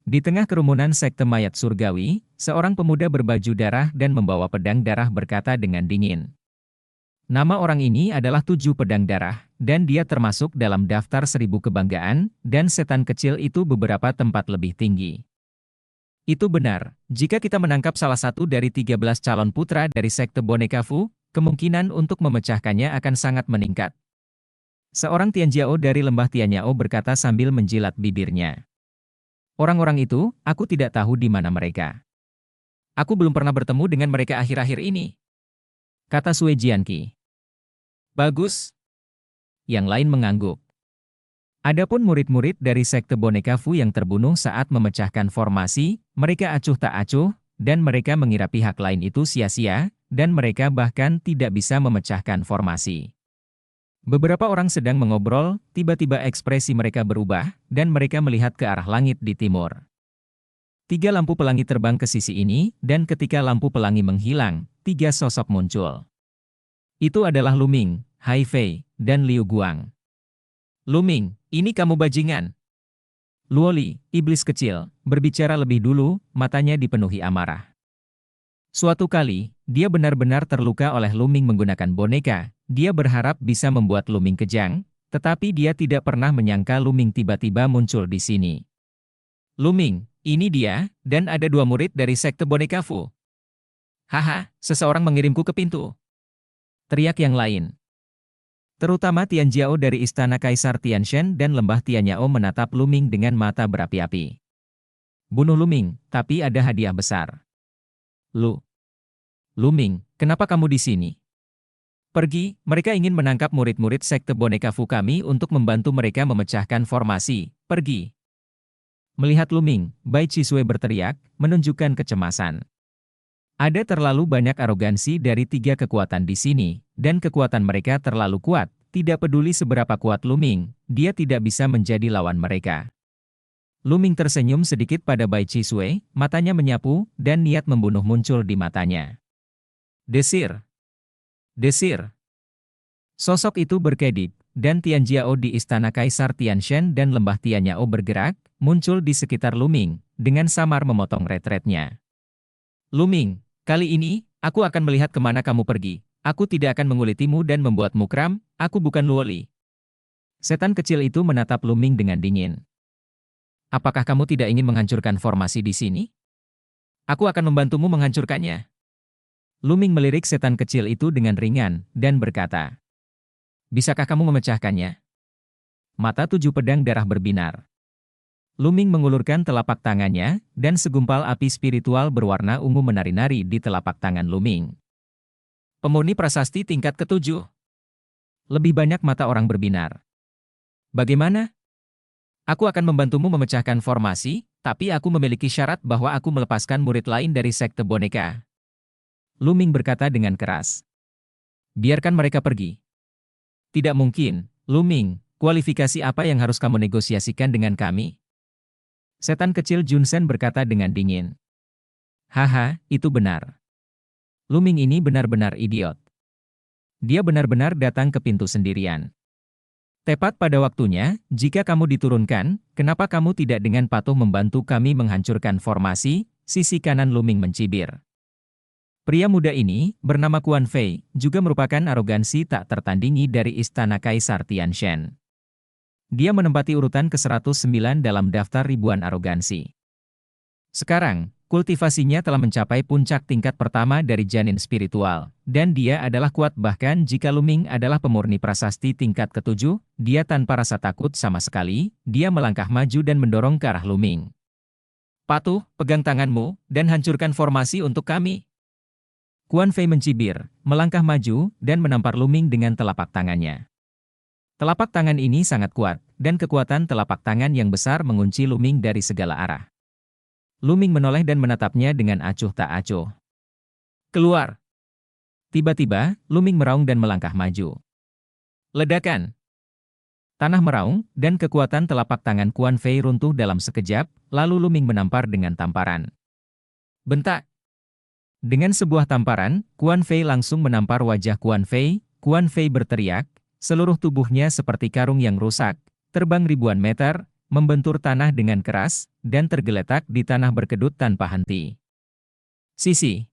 Di tengah kerumunan sekte mayat surgawi, seorang pemuda berbaju darah dan membawa pedang darah berkata dengan dingin. Nama orang ini adalah 7 pedang darah, dan dia termasuk dalam daftar 1000 kebanggaan, dan setan kecil itu beberapa tempat lebih tinggi. Itu benar, jika kita menangkap salah satu dari 13 calon putra dari sekte boneka Fu, kemungkinan untuk memecahkannya akan sangat meningkat. Seorang Tianjiao dari lembah Tianyao berkata sambil menjilat bibirnya. Orang-orang itu, aku tidak tahu di mana mereka. Aku belum pernah bertemu dengan mereka akhir-akhir ini. Kata Sui Jianqi. Bagus. Yang lain mengangguk. Adapun murid-murid dari sekte boneka Fu yang terbunuh saat memecahkan formasi, mereka acuh tak acuh, dan mereka mengira pihak lain itu sia-sia, dan mereka bahkan tidak bisa memecahkan formasi. Beberapa orang sedang mengobrol, tiba-tiba ekspresi mereka berubah, dan mereka melihat ke arah langit di timur. 3 lampu pelangi terbang ke sisi ini, dan ketika lampu pelangi menghilang, 3 sosok muncul. Itu adalah Lu Ming, Hai Fei, dan Liu Guang. Lu Ming, ini kamu bajingan. Luoli, iblis kecil, berbicara lebih dulu, matanya dipenuhi amarah. Suatu kali, dia benar-benar terluka oleh Lu Ming menggunakan boneka. Dia berharap bisa membuat Lu Ming kejang, tetapi dia tidak pernah menyangka Lu Ming tiba-tiba muncul di sini. Lu Ming, ini dia, dan ada 2 murid dari sekte boneka Fu. Haha, seseorang mengirimku ke pintu. Teriak yang lain. Terutama Tianjiao dari istana Kaisar Tianshan dan lembah Tianyao menatap Lu Ming dengan mata berapi-api. Bunuh Lu Ming, tapi ada hadiah besar. Lu Ming, kenapa kamu di sini? Pergi, mereka ingin menangkap murid-murid sekte boneka Fu kami untuk membantu mereka memecahkan formasi. Pergi. Melihat Lu Ming, Bai Chisui berteriak, menunjukkan kecemasan. Ada terlalu banyak arogansi dari 3 kekuatan di sini, dan kekuatan mereka terlalu kuat. Tidak peduli seberapa kuat Lu Ming, dia tidak bisa menjadi lawan mereka. Lu Ming tersenyum sedikit pada Bai Chisui, matanya menyapu, dan niat membunuh muncul di matanya. Desir. Desir. Sosok itu berkedip, dan Tianjiao di istana Kaisar Tianshan dan lembah Tianyao bergerak, muncul di sekitar Lu Ming, dengan samar memotong retretnya. Lu Ming, kali ini, aku akan melihat kemana kamu pergi. Aku tidak akan mengulitimu dan membuatmu kram, aku bukan Luoli. Setan kecil itu menatap Lu Ming dengan dingin. Apakah kamu tidak ingin menghancurkan formasi di sini? Aku akan membantumu menghancurkannya. Lu Ming melirik setan kecil itu dengan ringan, dan berkata, bisakah kamu memecahkannya? Mata 7 pedang darah berbinar. Lu Ming mengulurkan telapak tangannya, dan segumpal api spiritual berwarna ungu menari-nari di telapak tangan Lu Ming. Pemurni prasasti tingkat ke-7. Lebih banyak mata orang berbinar. Bagaimana? Aku akan membantumu memecahkan formasi, tapi aku memiliki syarat bahwa aku melepaskan murid lain dari sekte boneka. Lu Ming berkata dengan keras. Biarkan mereka pergi. Tidak mungkin, Lu Ming, kualifikasi apa yang harus kamu negosiasikan dengan kami? Setan kecil Junsen berkata dengan dingin. Haha, itu benar. Luming ini benar-benar idiot. Dia benar-benar datang ke pintu sendirian. Tepat pada waktunya, jika kamu diturunkan, kenapa kamu tidak dengan patuh membantu kami menghancurkan formasi? Sisi kanan Luming mencibir. Pria muda ini, bernama Quan Fei, juga merupakan arogansi tak tertandingi dari istana Kaisar Tianshan. Dia menempati urutan ke-109 dalam daftar ribuan arogansi. Sekarang, kultivasinya telah mencapai puncak tingkat pertama dari janin spiritual, dan dia adalah kuat bahkan jika Luming adalah pemurni prasasti tingkat ke-7, dia tanpa rasa takut sama sekali, dia melangkah maju dan mendorong ke arah Luming. Patuh, pegang tanganmu, dan hancurkan formasi untuk kami. Quan Fei mencibir, melangkah maju, dan menampar Luming dengan telapak tangannya. Telapak tangan ini sangat kuat, dan kekuatan telapak tangan yang besar mengunci Luming dari segala arah. Luming menoleh dan menatapnya dengan acuh tak acuh. Keluar! Tiba-tiba, Luming meraung dan melangkah maju. Ledakan! Tanah meraung, dan kekuatan telapak tangan Quan Fei runtuh dalam sekejap, lalu Luming menampar dengan tamparan. Bentak! Dengan sebuah tamparan, Quan Fei langsung menampar wajah Quan Fei. Quan Fei berteriak, seluruh tubuhnya seperti karung yang rusak, terbang ribuan meter, membentur tanah dengan keras, dan tergeletak di tanah berkedut tanpa henti. Sisi.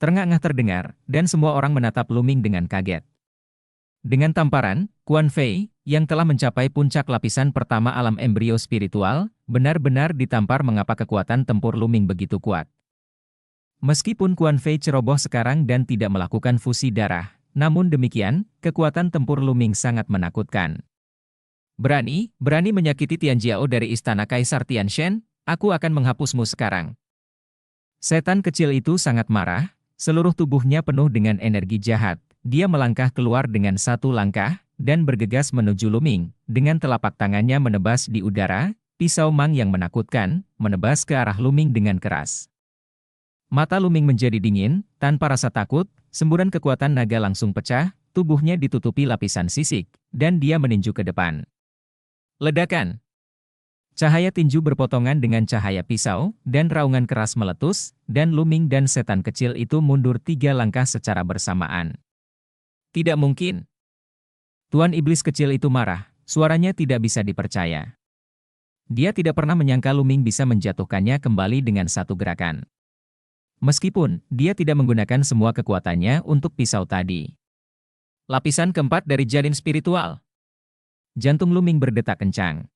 Terengah-engah terdengar, dan semua orang menatap Luming dengan kaget. Dengan tamparan, Quan Fei, yang telah mencapai puncak lapisan pertama alam embrio spiritual, benar-benar ditampar mengapa kekuatan tempur Luming begitu kuat. Meskipun Quan Fei ceroboh sekarang dan tidak melakukan fusi darah, namun demikian, kekuatan tempur Luming sangat menakutkan. Berani menyakiti Tianjiao dari istana Kaisar Tianshan, aku akan menghapusmu sekarang. Setan kecil itu sangat marah, seluruh tubuhnya penuh dengan energi jahat. Dia melangkah keluar dengan satu langkah, dan bergegas menuju Luming, dengan telapak tangannya menebas di udara, pisau mang yang menakutkan, menebas ke arah Luming dengan keras. Mata Luming menjadi dingin, tanpa rasa takut, semburan kekuatan naga langsung pecah, tubuhnya ditutupi lapisan sisik, dan dia meninju ke depan. Ledakan! Cahaya tinju berpotongan dengan cahaya pisau, dan raungan keras meletus, dan Luming dan setan kecil itu mundur 3 langkah secara bersamaan. Tidak mungkin! Tuan Iblis kecil itu marah, suaranya tidak bisa dipercaya. Dia tidak pernah menyangka Luming bisa menjatuhkannya kembali dengan satu gerakan. Meskipun, dia tidak menggunakan semua kekuatannya untuk pisau tadi. Lapisan keempat dari janin spiritual. Jantung Luming berdetak kencang.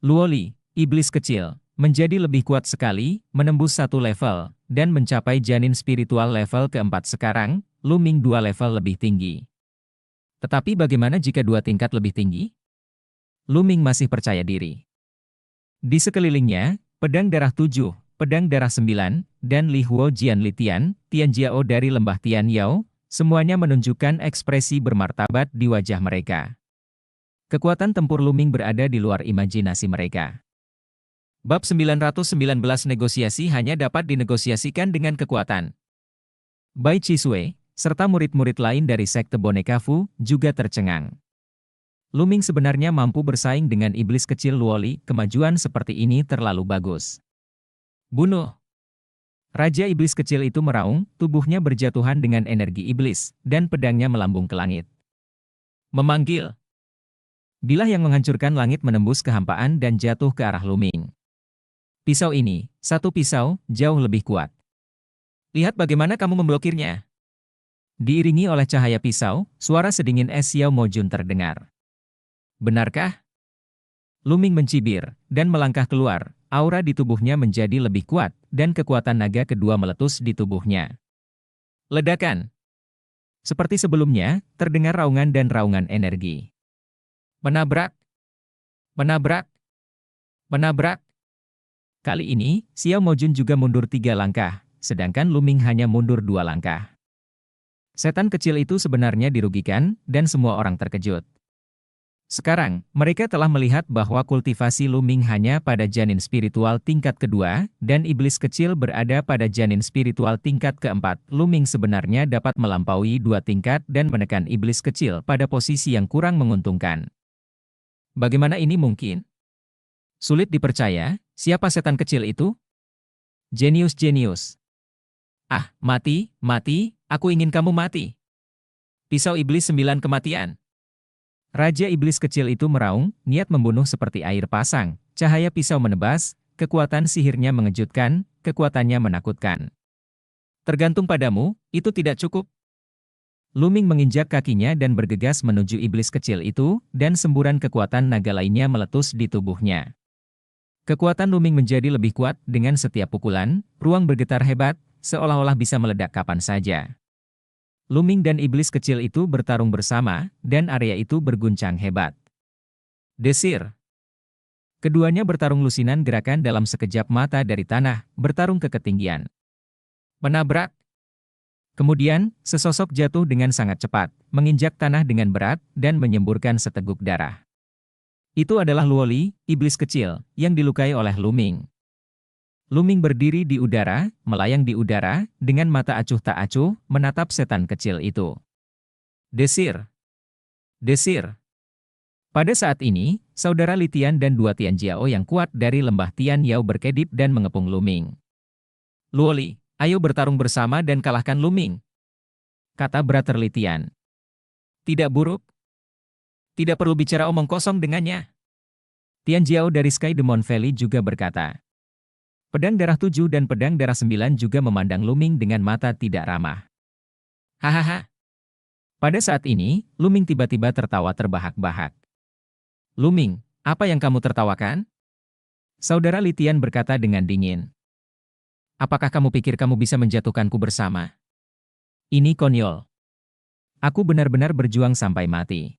Luoli, iblis kecil, menjadi lebih kuat sekali, menembus 1 level, dan mencapai janin spiritual level keempat sekarang, Luming 2 level lebih tinggi. Tetapi bagaimana jika 2 tingkat lebih tinggi? Luming masih percaya diri. Di sekelilingnya, pedang darah 7, pedang darah 9, dan Li Huo Jian Litian, Tianjiao dari lembah Tianyao, semuanya menunjukkan ekspresi bermartabat di wajah mereka. Kekuatan tempur Luming berada di luar imajinasi mereka. Bab 919 negosiasi hanya dapat dinegosiasikan dengan kekuatan. Bai Chisui, serta murid-murid lain dari sekte boneka Fu, juga tercengang. Luming sebenarnya mampu bersaing dengan iblis kecil Luoli, kemajuan seperti ini terlalu bagus. Bunuh! Raja iblis kecil itu meraung, tubuhnya berjatuhan dengan energi iblis, dan pedangnya melambung ke langit. Memanggil! Bilah yang menghancurkan langit menembus kehampaan dan jatuh ke arah Luming. Pisau ini, 1 pisau, jauh lebih kuat. Lihat bagaimana kamu memblokirnya. Diiringi oleh cahaya pisau, suara sedingin es Xiao Mojun terdengar. Benarkah? Luming mencibir, dan melangkah keluar, aura di tubuhnya menjadi lebih kuat, dan kekuatan naga kedua meletus di tubuhnya. Ledakan! Seperti sebelumnya, terdengar raungan dan raungan energi. Menabrak! Menabrak! Menabrak! Kali ini, Xiao Mojun juga mundur 3 langkah, sedangkan Luming hanya mundur 2 langkah. Setan kecil itu sebenarnya dirugikan, dan semua orang terkejut. Sekarang, mereka telah melihat bahwa kultivasi Luming hanya pada janin spiritual tingkat kedua, dan iblis kecil berada pada janin spiritual tingkat keempat. Luming sebenarnya dapat melampaui 2 tingkat dan menekan iblis kecil pada posisi yang kurang menguntungkan. Bagaimana ini mungkin? Sulit dipercaya, siapa setan kecil itu? Jenius-jenius. Ah, mati, mati, aku ingin kamu mati. Pisau iblis 9 kematian. Raja iblis kecil itu meraung, niat membunuh seperti air pasang. Cahaya pisau menebas, kekuatan sihirnya mengejutkan, kekuatannya menakutkan. Tergantung padamu, itu tidak cukup. Luming menginjak kakinya dan bergegas menuju iblis kecil itu, dan semburan kekuatan naga lainnya meletus di tubuhnya. Kekuatan Luming menjadi lebih kuat dengan setiap pukulan, ruang bergetar hebat, seolah-olah bisa meledak kapan saja. Luming dan iblis kecil itu bertarung bersama, dan area itu berguncang hebat. Desir. Keduanya bertarung lusinan gerakan dalam sekejap mata dari tanah, bertarung ke ketinggian. Menabrak. Kemudian, sesosok jatuh dengan sangat cepat, menginjak tanah dengan berat, dan menyemburkan seteguk darah. Itu adalah Luoli, iblis kecil, yang dilukai oleh Luming. Luming berdiri di udara, melayang di udara, dengan mata acuh tak acuh, menatap setan kecil itu. Desir. Desir. Pada saat ini, saudara Li Tian dan dua Tian Jiao yang kuat dari lembah Tian Yao berkedip dan mengepung Luming. Luoli, ayo bertarung bersama dan kalahkan Luming, kata Brother Li Tian. Tidak buruk. Tidak perlu bicara omong kosong dengannya. Tian Jiao dari Sky Demon Valley juga berkata. Pedang darah 7 dan pedang darah 9 juga memandang Luming dengan mata tidak ramah. Hahaha. Pada saat ini, Luming tiba-tiba tertawa terbahak-bahak. Luming, apa yang kamu tertawakan? Saudara Li Tian berkata dengan dingin. Apakah kamu pikir kamu bisa menjatuhkanku bersama? Ini konyol. Aku benar-benar berjuang sampai mati.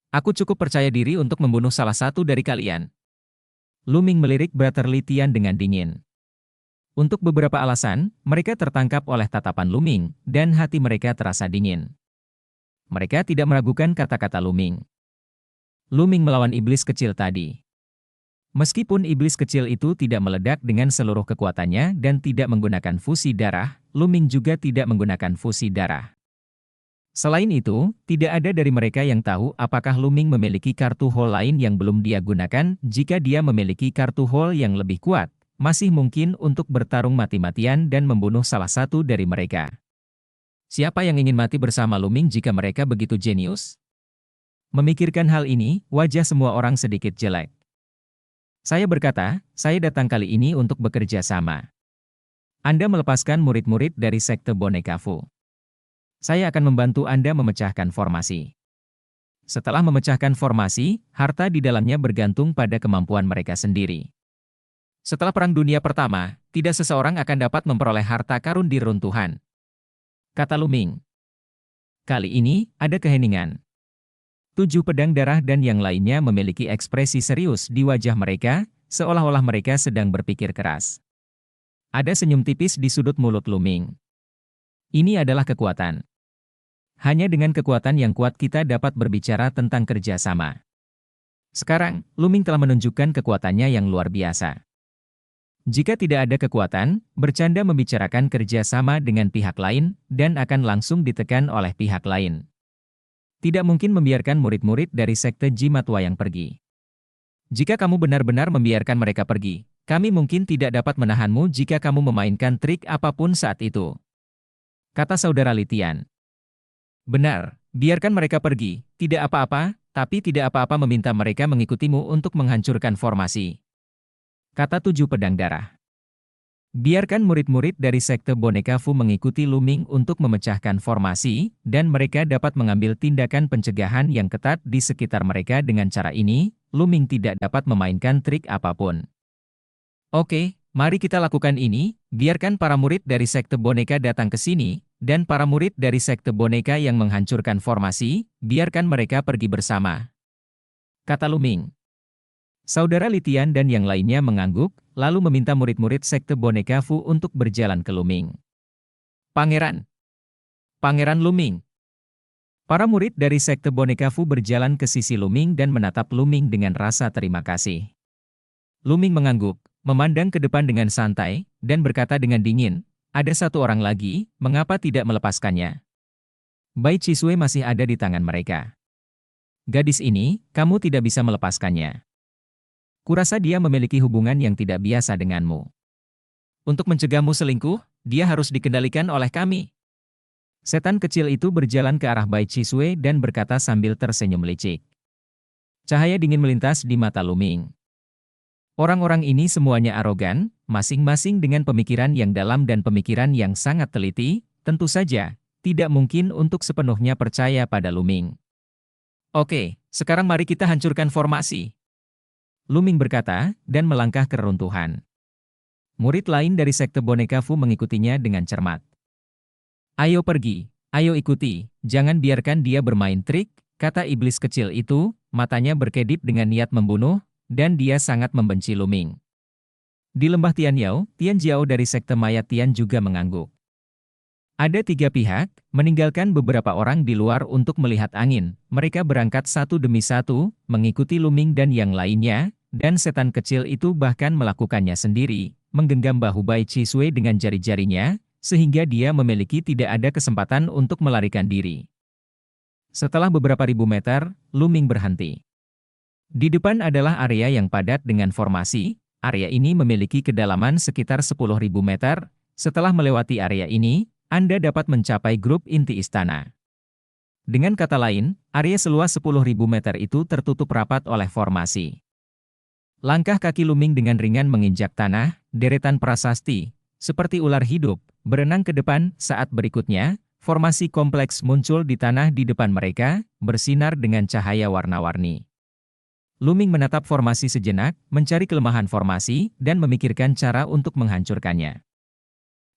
Aku cukup percaya diri untuk membunuh salah satu dari kalian. Luming melirik Brother Li Tian dengan dingin. Untuk beberapa alasan, mereka tertangkap oleh tatapan Luming, dan hati mereka terasa dingin. Mereka tidak meragukan kata-kata Luming. Luming melawan iblis kecil tadi. Meskipun iblis kecil itu tidak meledak dengan seluruh kekuatannya dan tidak menggunakan fusi darah, Luming juga tidak menggunakan fusi darah. Selain itu, tidak ada dari mereka yang tahu apakah Luming memiliki kartu hall lain yang belum dia gunakan. Jika dia memiliki kartu hall yang lebih kuat, masih mungkin untuk bertarung mati-matian dan membunuh salah satu dari mereka. Siapa yang ingin mati bersama Luming jika mereka begitu jenius? Memikirkan hal ini, wajah semua orang sedikit jelek. Saya berkata, saya datang kali ini untuk bekerja sama. Anda melepaskan murid-murid dari sekte boneka Fu. Saya akan membantu Anda memecahkan formasi. Setelah memecahkan formasi, harta di dalamnya bergantung pada kemampuan mereka sendiri. Setelah Perang Dunia Pertama, tidak seseorang akan dapat memperoleh harta karun di runtuhan, kata Luming. Kali ini, ada keheningan. 7 pedang darah dan yang lainnya memiliki ekspresi serius di wajah mereka, seolah-olah mereka sedang berpikir keras. Ada senyum tipis di sudut mulut Luming. Ini adalah kekuatan. Hanya dengan kekuatan yang kuat kita dapat berbicara tentang kerjasama. Sekarang, Luming telah menunjukkan kekuatannya yang luar biasa. Jika tidak ada kekuatan, bercanda membicarakan kerjasama dengan pihak lain, dan akan langsung ditekan oleh pihak lain. Tidak mungkin membiarkan murid-murid dari sekte Jimatwa yang pergi. Jika kamu benar-benar membiarkan mereka pergi, kami mungkin tidak dapat menahanmu jika kamu memainkan trik apapun saat itu, kata saudara Li Tian. Benar, biarkan mereka pergi, tidak apa-apa, tapi tidak apa-apa meminta mereka mengikutimu untuk menghancurkan formasi, kata 7 pedang darah. Biarkan murid-murid dari sekte boneka Fu mengikuti Luming untuk memecahkan formasi, dan mereka dapat mengambil tindakan pencegahan yang ketat di sekitar mereka. Dengan cara ini, Luming tidak dapat memainkan trik apapun. Oke, mari kita lakukan ini, biarkan para murid dari sekte boneka datang ke sini, dan para murid dari sekte boneka yang menghancurkan formasi, biarkan mereka pergi bersama, kata Luming. Saudara Li Tian dan yang lainnya mengangguk, lalu meminta murid-murid sekte boneka Fu untuk berjalan ke Luming. Pangeran. Pangeran Luming. Para murid dari sekte boneka Fu berjalan ke sisi Luming dan menatap Luming dengan rasa terima kasih. Luming mengangguk, memandang ke depan dengan santai, dan berkata dengan dingin, ada satu orang lagi, mengapa tidak melepaskannya? Bai Chisui masih ada di tangan mereka. Gadis ini, kamu tidak bisa melepaskannya. Kurasa dia memiliki hubungan yang tidak biasa denganmu. Untuk mencegahmu selingkuh, dia harus dikendalikan oleh kami. Setan kecil itu berjalan ke arah Bai Chisui dan berkata sambil tersenyum licik. Cahaya dingin melintas di mata Luming. Orang-orang ini semuanya arogan, masing-masing dengan pemikiran yang dalam dan pemikiran yang sangat teliti, tentu saja, tidak mungkin untuk sepenuhnya percaya pada Luming. Oke, sekarang mari kita hancurkan formasi. Luming berkata, dan melangkah ke reruntuhan. Murid lain dari sekte boneka Fu mengikutinya dengan cermat. Ayo pergi, ayo ikuti, jangan biarkan dia bermain trik, kata iblis kecil itu, matanya berkedip dengan niat membunuh, dan dia sangat membenci Luming. Di lembah Tianyao, Tian Jiao dari sekte mayat Tian juga mengangguk. Ada 3 pihak, meninggalkan beberapa orang di luar untuk melihat angin. Mereka berangkat satu demi satu, mengikuti Luming dan yang lainnya, dan setan kecil itu bahkan melakukannya sendiri, menggenggam bahu Bai Chisui dengan jari-jarinya, sehingga dia memiliki tidak ada kesempatan untuk melarikan diri. Setelah beberapa ribu meter, Luming berhenti. Di depan adalah area yang padat dengan formasi. Area ini memiliki kedalaman sekitar 10.000 meter. Setelah melewati area ini, Anda dapat mencapai grup inti istana. Dengan kata lain, area seluas 10.000 meter itu tertutup rapat oleh formasi. Langkah kaki Luming dengan ringan menginjak tanah, deretan prasasti, seperti ular hidup, berenang ke depan. Saat berikutnya, formasi kompleks muncul di tanah di depan mereka, bersinar dengan cahaya warna-warni. Luming menatap formasi sejenak, mencari kelemahan formasi, dan memikirkan cara untuk menghancurkannya.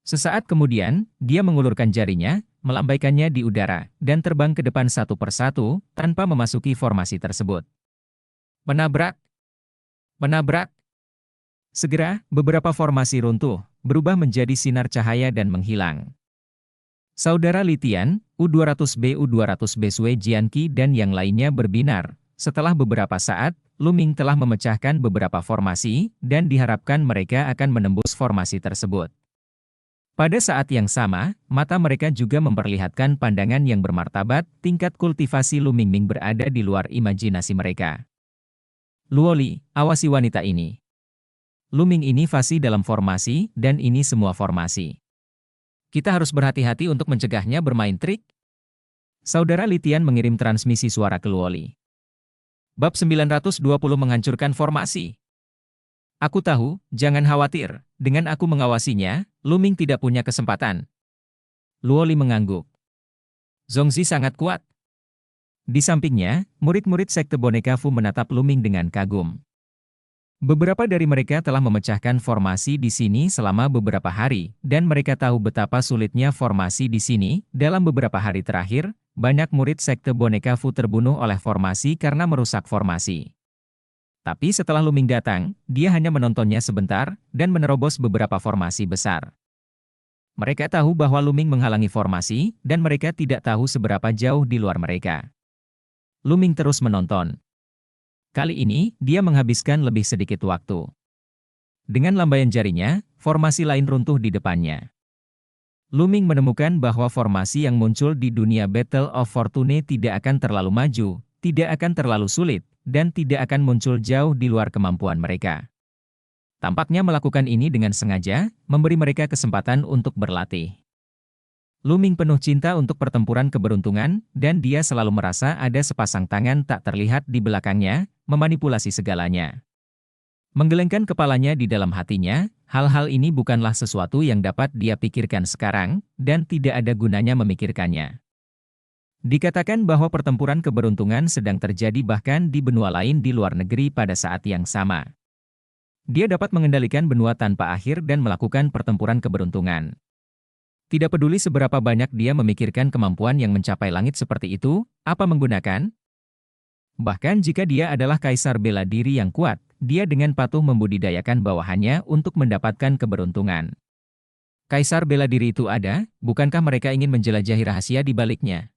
Sesaat kemudian, dia mengulurkan jarinya, melambaikannya di udara, dan terbang ke depan satu persatu, tanpa memasuki formasi tersebut. Menabrak! Menabrak! Segera, beberapa formasi runtuh, berubah menjadi sinar cahaya dan menghilang. Saudara Litian, U200B U200B Sui Jianqi dan yang lainnya berbinar. Setelah beberapa saat, Luming telah memecahkan beberapa formasi, dan diharapkan mereka akan menembus formasi tersebut. Pada saat yang sama, mata mereka juga memperlihatkan pandangan yang bermartabat. Tingkat kultivasi Luming berada di luar imajinasi mereka. Luoli, awasi wanita ini. Luming ini fasih dalam formasi, dan ini semua formasi. Kita harus berhati-hati untuk mencegahnya bermain trik. Saudara Litian mengirim transmisi suara ke Luoli. Bab 920 menghancurkan formasi. Aku tahu, jangan khawatir, dengan aku mengawasinya, Luming tidak punya kesempatan. Luoli mengangguk. Zongzi sangat kuat. Di sampingnya, murid-murid sekte boneka Fu menatap Luming dengan kagum. Beberapa dari mereka telah memecahkan formasi di sini selama beberapa hari, dan mereka tahu betapa sulitnya formasi di sini. Dalam beberapa hari terakhir, banyak murid sekte boneka Fu terbunuh oleh formasi karena merusak formasi. Tapi setelah Luming datang, dia hanya menontonnya sebentar, dan menerobos beberapa formasi besar. Mereka tahu bahwa Luming menghalangi formasi, dan mereka tidak tahu seberapa jauh di luar mereka. Luming terus menonton. Kali ini, dia menghabiskan lebih sedikit waktu. Dengan lambaian jarinya, formasi lain runtuh di depannya. Luming menemukan bahwa formasi yang muncul di dunia Battle of Fortune tidak akan terlalu maju, tidak akan terlalu sulit, dan tidak akan muncul jauh di luar kemampuan mereka. Tampaknya melakukan ini dengan sengaja, memberi mereka kesempatan untuk berlatih. Luming penuh cinta untuk pertempuran keberuntungan, dan dia selalu merasa ada sepasang tangan tak terlihat di belakangnya, memanipulasi segalanya. Menggelengkan kepalanya di dalam hatinya, hal-hal ini bukanlah sesuatu yang dapat dia pikirkan sekarang, dan tidak ada gunanya memikirkannya. Dikatakan bahwa pertempuran keberuntungan sedang terjadi bahkan di benua lain di luar negeri pada saat yang sama. Dia dapat mengendalikan benua tanpa akhir dan melakukan pertempuran keberuntungan. Tidak peduli seberapa banyak dia memikirkan kemampuan yang mencapai langit seperti itu, apa menggunakan? Bahkan jika dia adalah kaisar bela diri yang kuat, dia dengan patuh membudidayakan bawahannya untuk mendapatkan keberuntungan. Kaisar bela diri itu ada, bukankah mereka ingin menjelajahi rahasia di baliknya?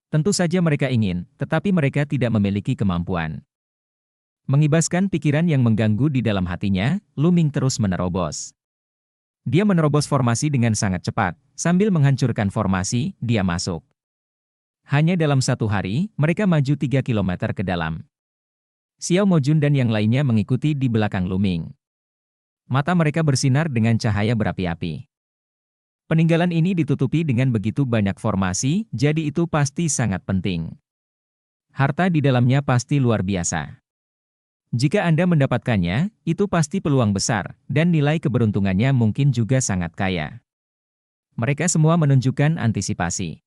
Tentu saja mereka ingin, tetapi mereka tidak memiliki kemampuan. Mengibaskan pikiran yang mengganggu di dalam hatinya, Luming terus menerobos. Dia menerobos formasi dengan sangat cepat, sambil menghancurkan formasi, dia masuk. Hanya dalam satu hari, mereka maju 3 kilometer ke dalam. Xiao Mojun dan yang lainnya mengikuti di belakang Luming. Mata mereka bersinar dengan cahaya berapi-api. Peninggalan ini ditutupi dengan begitu banyak formasi, jadi itu pasti sangat penting. Harta di dalamnya pasti luar biasa. Jika Anda mendapatkannya, itu pasti peluang besar, dan nilai keberuntungannya mungkin juga sangat kaya. Mereka semua menunjukkan antisipasi.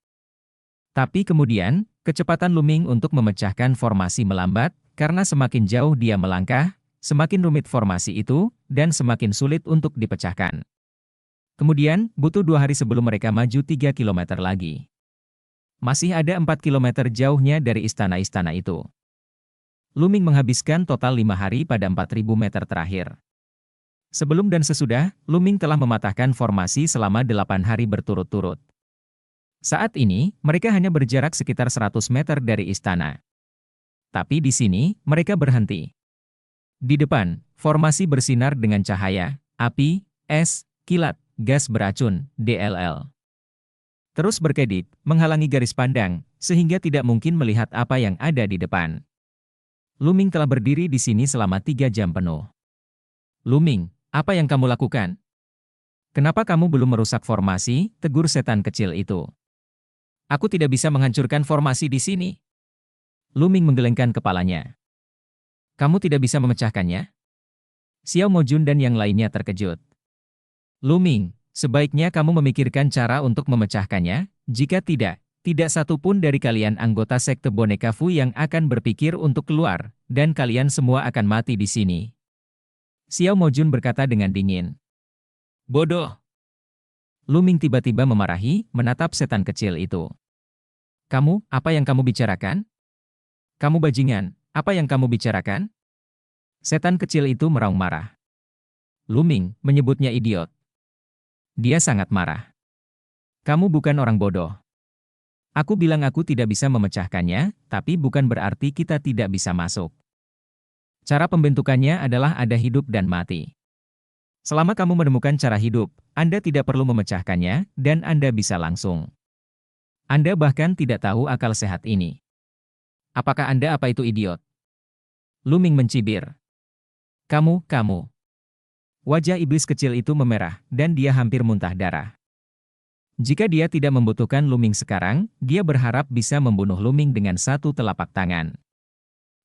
Tapi kemudian, kecepatan Luming untuk memecahkan formasi melambat, karena semakin jauh dia melangkah, semakin rumit formasi itu, dan semakin sulit untuk dipecahkan. Kemudian, butuh 2 hari sebelum mereka maju 3 kilometer lagi. Masih ada 4 kilometer jauhnya dari istana-istana itu. Luming menghabiskan total 5 hari pada 4.000 meter terakhir. Sebelum dan sesudah, Luming telah mematahkan formasi selama 8 hari berturut-turut. Saat ini, mereka hanya berjarak sekitar 100 meter dari istana. Tapi di sini, mereka berhenti. Di depan, formasi bersinar dengan cahaya, api, es, kilat, gas beracun, DLL. Terus berkedip, menghalangi garis pandang, sehingga tidak mungkin melihat apa yang ada di depan. Luming telah berdiri di sini selama 3 jam penuh. Luming, apa yang kamu lakukan? Kenapa kamu belum merusak formasi? Tegur setan kecil itu. Aku tidak bisa menghancurkan formasi di sini. Luming menggelengkan kepalanya. Kamu tidak bisa memecahkannya? Xiao Mojun dan yang lainnya terkejut. Luming, sebaiknya kamu memikirkan cara untuk memecahkannya, jika tidak, tidak satu pun dari kalian anggota sekte boneka Fu yang akan berpikir untuk keluar, dan kalian semua akan mati di sini. Xiao Mojun berkata dengan dingin. Bodoh. Luming tiba-tiba memarahi, menatap setan kecil itu. Kamu, apa yang kamu bicarakan? Kamu bajingan, apa yang kamu bicarakan? Setan kecil itu meraung marah. Luming menyebutnya idiot. Dia sangat marah. Kamu bukan orang bodoh. Aku bilang aku tidak bisa memecahkannya, tapi bukan berarti kita tidak bisa masuk. Cara pembentukannya adalah ada hidup dan mati. Selama kamu menemukan cara hidup, Anda tidak perlu memecahkannya, dan Anda bisa langsung. Anda bahkan tidak tahu akal sehat ini. Apakah Anda apa itu idiot? Luming mencibir. Kamu. Wajah iblis kecil itu memerah, dan dia hampir muntah darah. Jika dia tidak membutuhkan Luming sekarang, dia berharap bisa membunuh Luming dengan satu telapak tangan.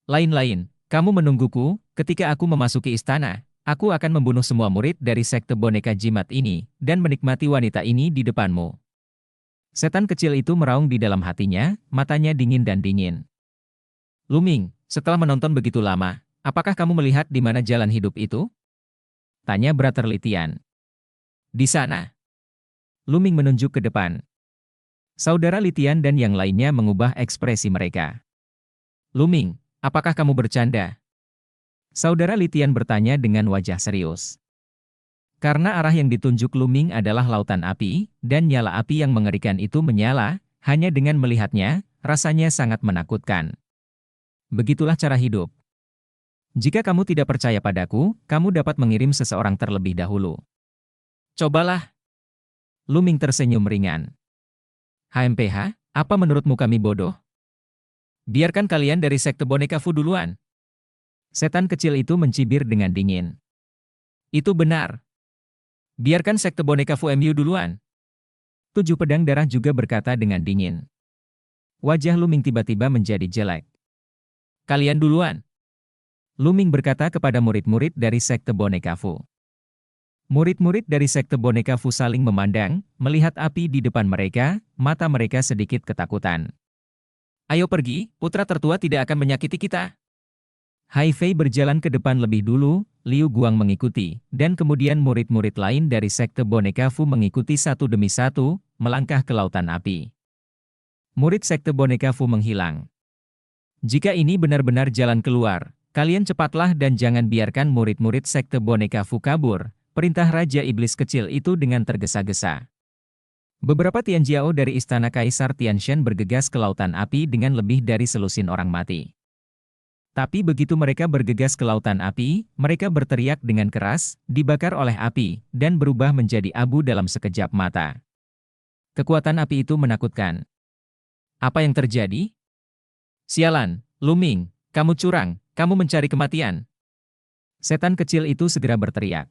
Lain-lain, kamu menungguku, ketika aku memasuki istana, aku akan membunuh semua murid dari sekte boneka jimat ini, dan menikmati wanita ini di depanmu. Setan kecil itu meraung di dalam hatinya, matanya dingin dan dingin. Luming, setelah menonton begitu lama, apakah kamu melihat di mana jalan hidup itu? Tanya Brother Litian. Di sana. Luming menunjuk ke depan. Saudara Litian dan yang lainnya mengubah ekspresi mereka. Luming, apakah kamu bercanda? Saudara Litian bertanya dengan wajah serius. Karena arah yang ditunjuk Luming adalah lautan api, dan nyala api yang mengerikan itu menyala, hanya dengan melihatnya, rasanya sangat menakutkan. Begitulah cara hidup. Jika kamu tidak percaya padaku, kamu dapat mengirim seseorang terlebih dahulu. Cobalah. Luming tersenyum ringan. HMPH, apa menurutmu kami bodoh? Biarkan kalian dari sekte boneka Fu duluan. Setan kecil itu mencibir dengan dingin. Itu benar. Biarkan sekte boneka Fu MU duluan. 7 pedang darah juga berkata dengan dingin. Wajah Luming tiba-tiba menjadi jelek. Kalian duluan. Luming berkata kepada murid-murid dari sekte boneka Fu. Murid-murid dari sekte boneka Fu saling memandang, melihat api di depan mereka, mata mereka sedikit ketakutan. Ayo pergi, putra tertua tidak akan menyakiti kita. Hai Fei berjalan ke depan lebih dulu, Liu Guang mengikuti, dan kemudian murid-murid lain dari sekte boneka Fu mengikuti satu demi satu, melangkah ke lautan api. Murid sekte boneka Fu menghilang. Jika ini benar-benar jalan keluar, kalian cepatlah dan jangan biarkan murid-murid sekte boneka Fu kabur, perintah Raja Iblis kecil itu dengan tergesa-gesa. Beberapa Tianjiao dari istana Kaisar Tianshan bergegas ke lautan api dengan lebih dari selusin orang mati. Tapi begitu mereka bergegas ke lautan api, mereka berteriak dengan keras, dibakar oleh api, dan berubah menjadi abu dalam sekejap mata. Kekuatan api itu menakutkan. Apa yang terjadi? Sialan, Luming, kamu curang. Kamu mencari kematian. Setan kecil itu segera berteriak.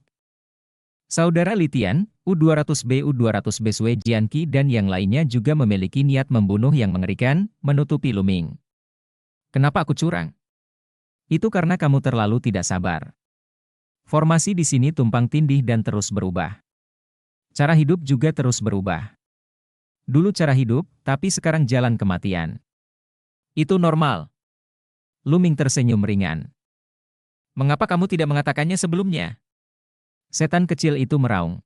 Saudara Litian, U-200B U-200B Sui Jianqi dan yang lainnya juga memiliki niat membunuh yang mengerikan, menutupi Luming. Kenapa aku curang? Itu karena kamu terlalu tidak sabar. Formasi di sini tumpang tindih dan terus berubah. Cara hidup juga terus berubah. Dulu cara hidup, tapi sekarang jalan kematian. Itu normal. Luming tersenyum ringan. Mengapa kamu tidak mengatakannya sebelumnya? Setan kecil itu meraung.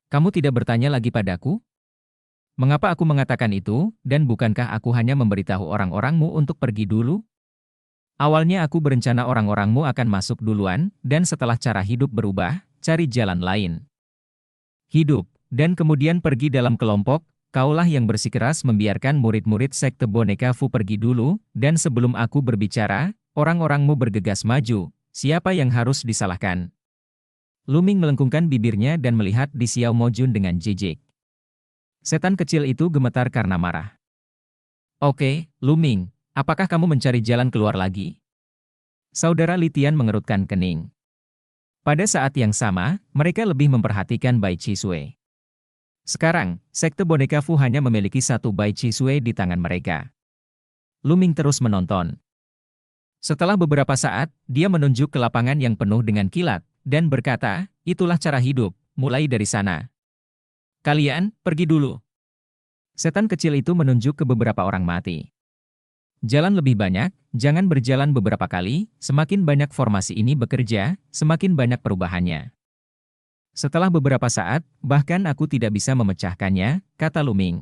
Kamu tidak bertanya lagi padaku? Mengapa aku mengatakan itu, dan bukankah aku hanya memberitahu orang-orangmu untuk pergi dulu? Awalnya aku berencana orang-orangmu akan masuk duluan, dan setelah cara hidup berubah, cari jalan lain. Hidup, dan kemudian pergi dalam kelompok, kaulah yang bersikeras membiarkan murid-murid sekte boneka Fu pergi dulu, dan sebelum aku berbicara, orang-orangmu bergegas maju. Siapa yang harus disalahkan? Luming melengkungkan bibirnya dan melihat di Xiao Mojun dengan jijik. Setan kecil itu gemetar karena marah. Oke, Luming, apakah kamu mencari jalan keluar lagi? Saudara Litian mengerutkan kening. Pada saat yang sama, mereka lebih memperhatikan Bai Qisui. Sekarang, sekte boneka Fu hanya memiliki satu Bai Qisui di tangan mereka. Luming terus menonton. Setelah beberapa saat, dia menunjuk ke lapangan yang penuh dengan kilat, dan berkata, itulah cara hidup, mulai dari sana. Kalian, pergi dulu. Setan kecil itu menunjuk ke beberapa orang mati. Jalan lebih banyak, jangan berjalan beberapa kali, semakin banyak formasi ini bekerja, semakin banyak perubahannya. Setelah beberapa saat, bahkan aku tidak bisa memecahkannya, kata Luming.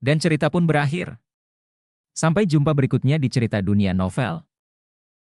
Dan cerita pun berakhir. Sampai jumpa berikutnya di cerita dunia novel.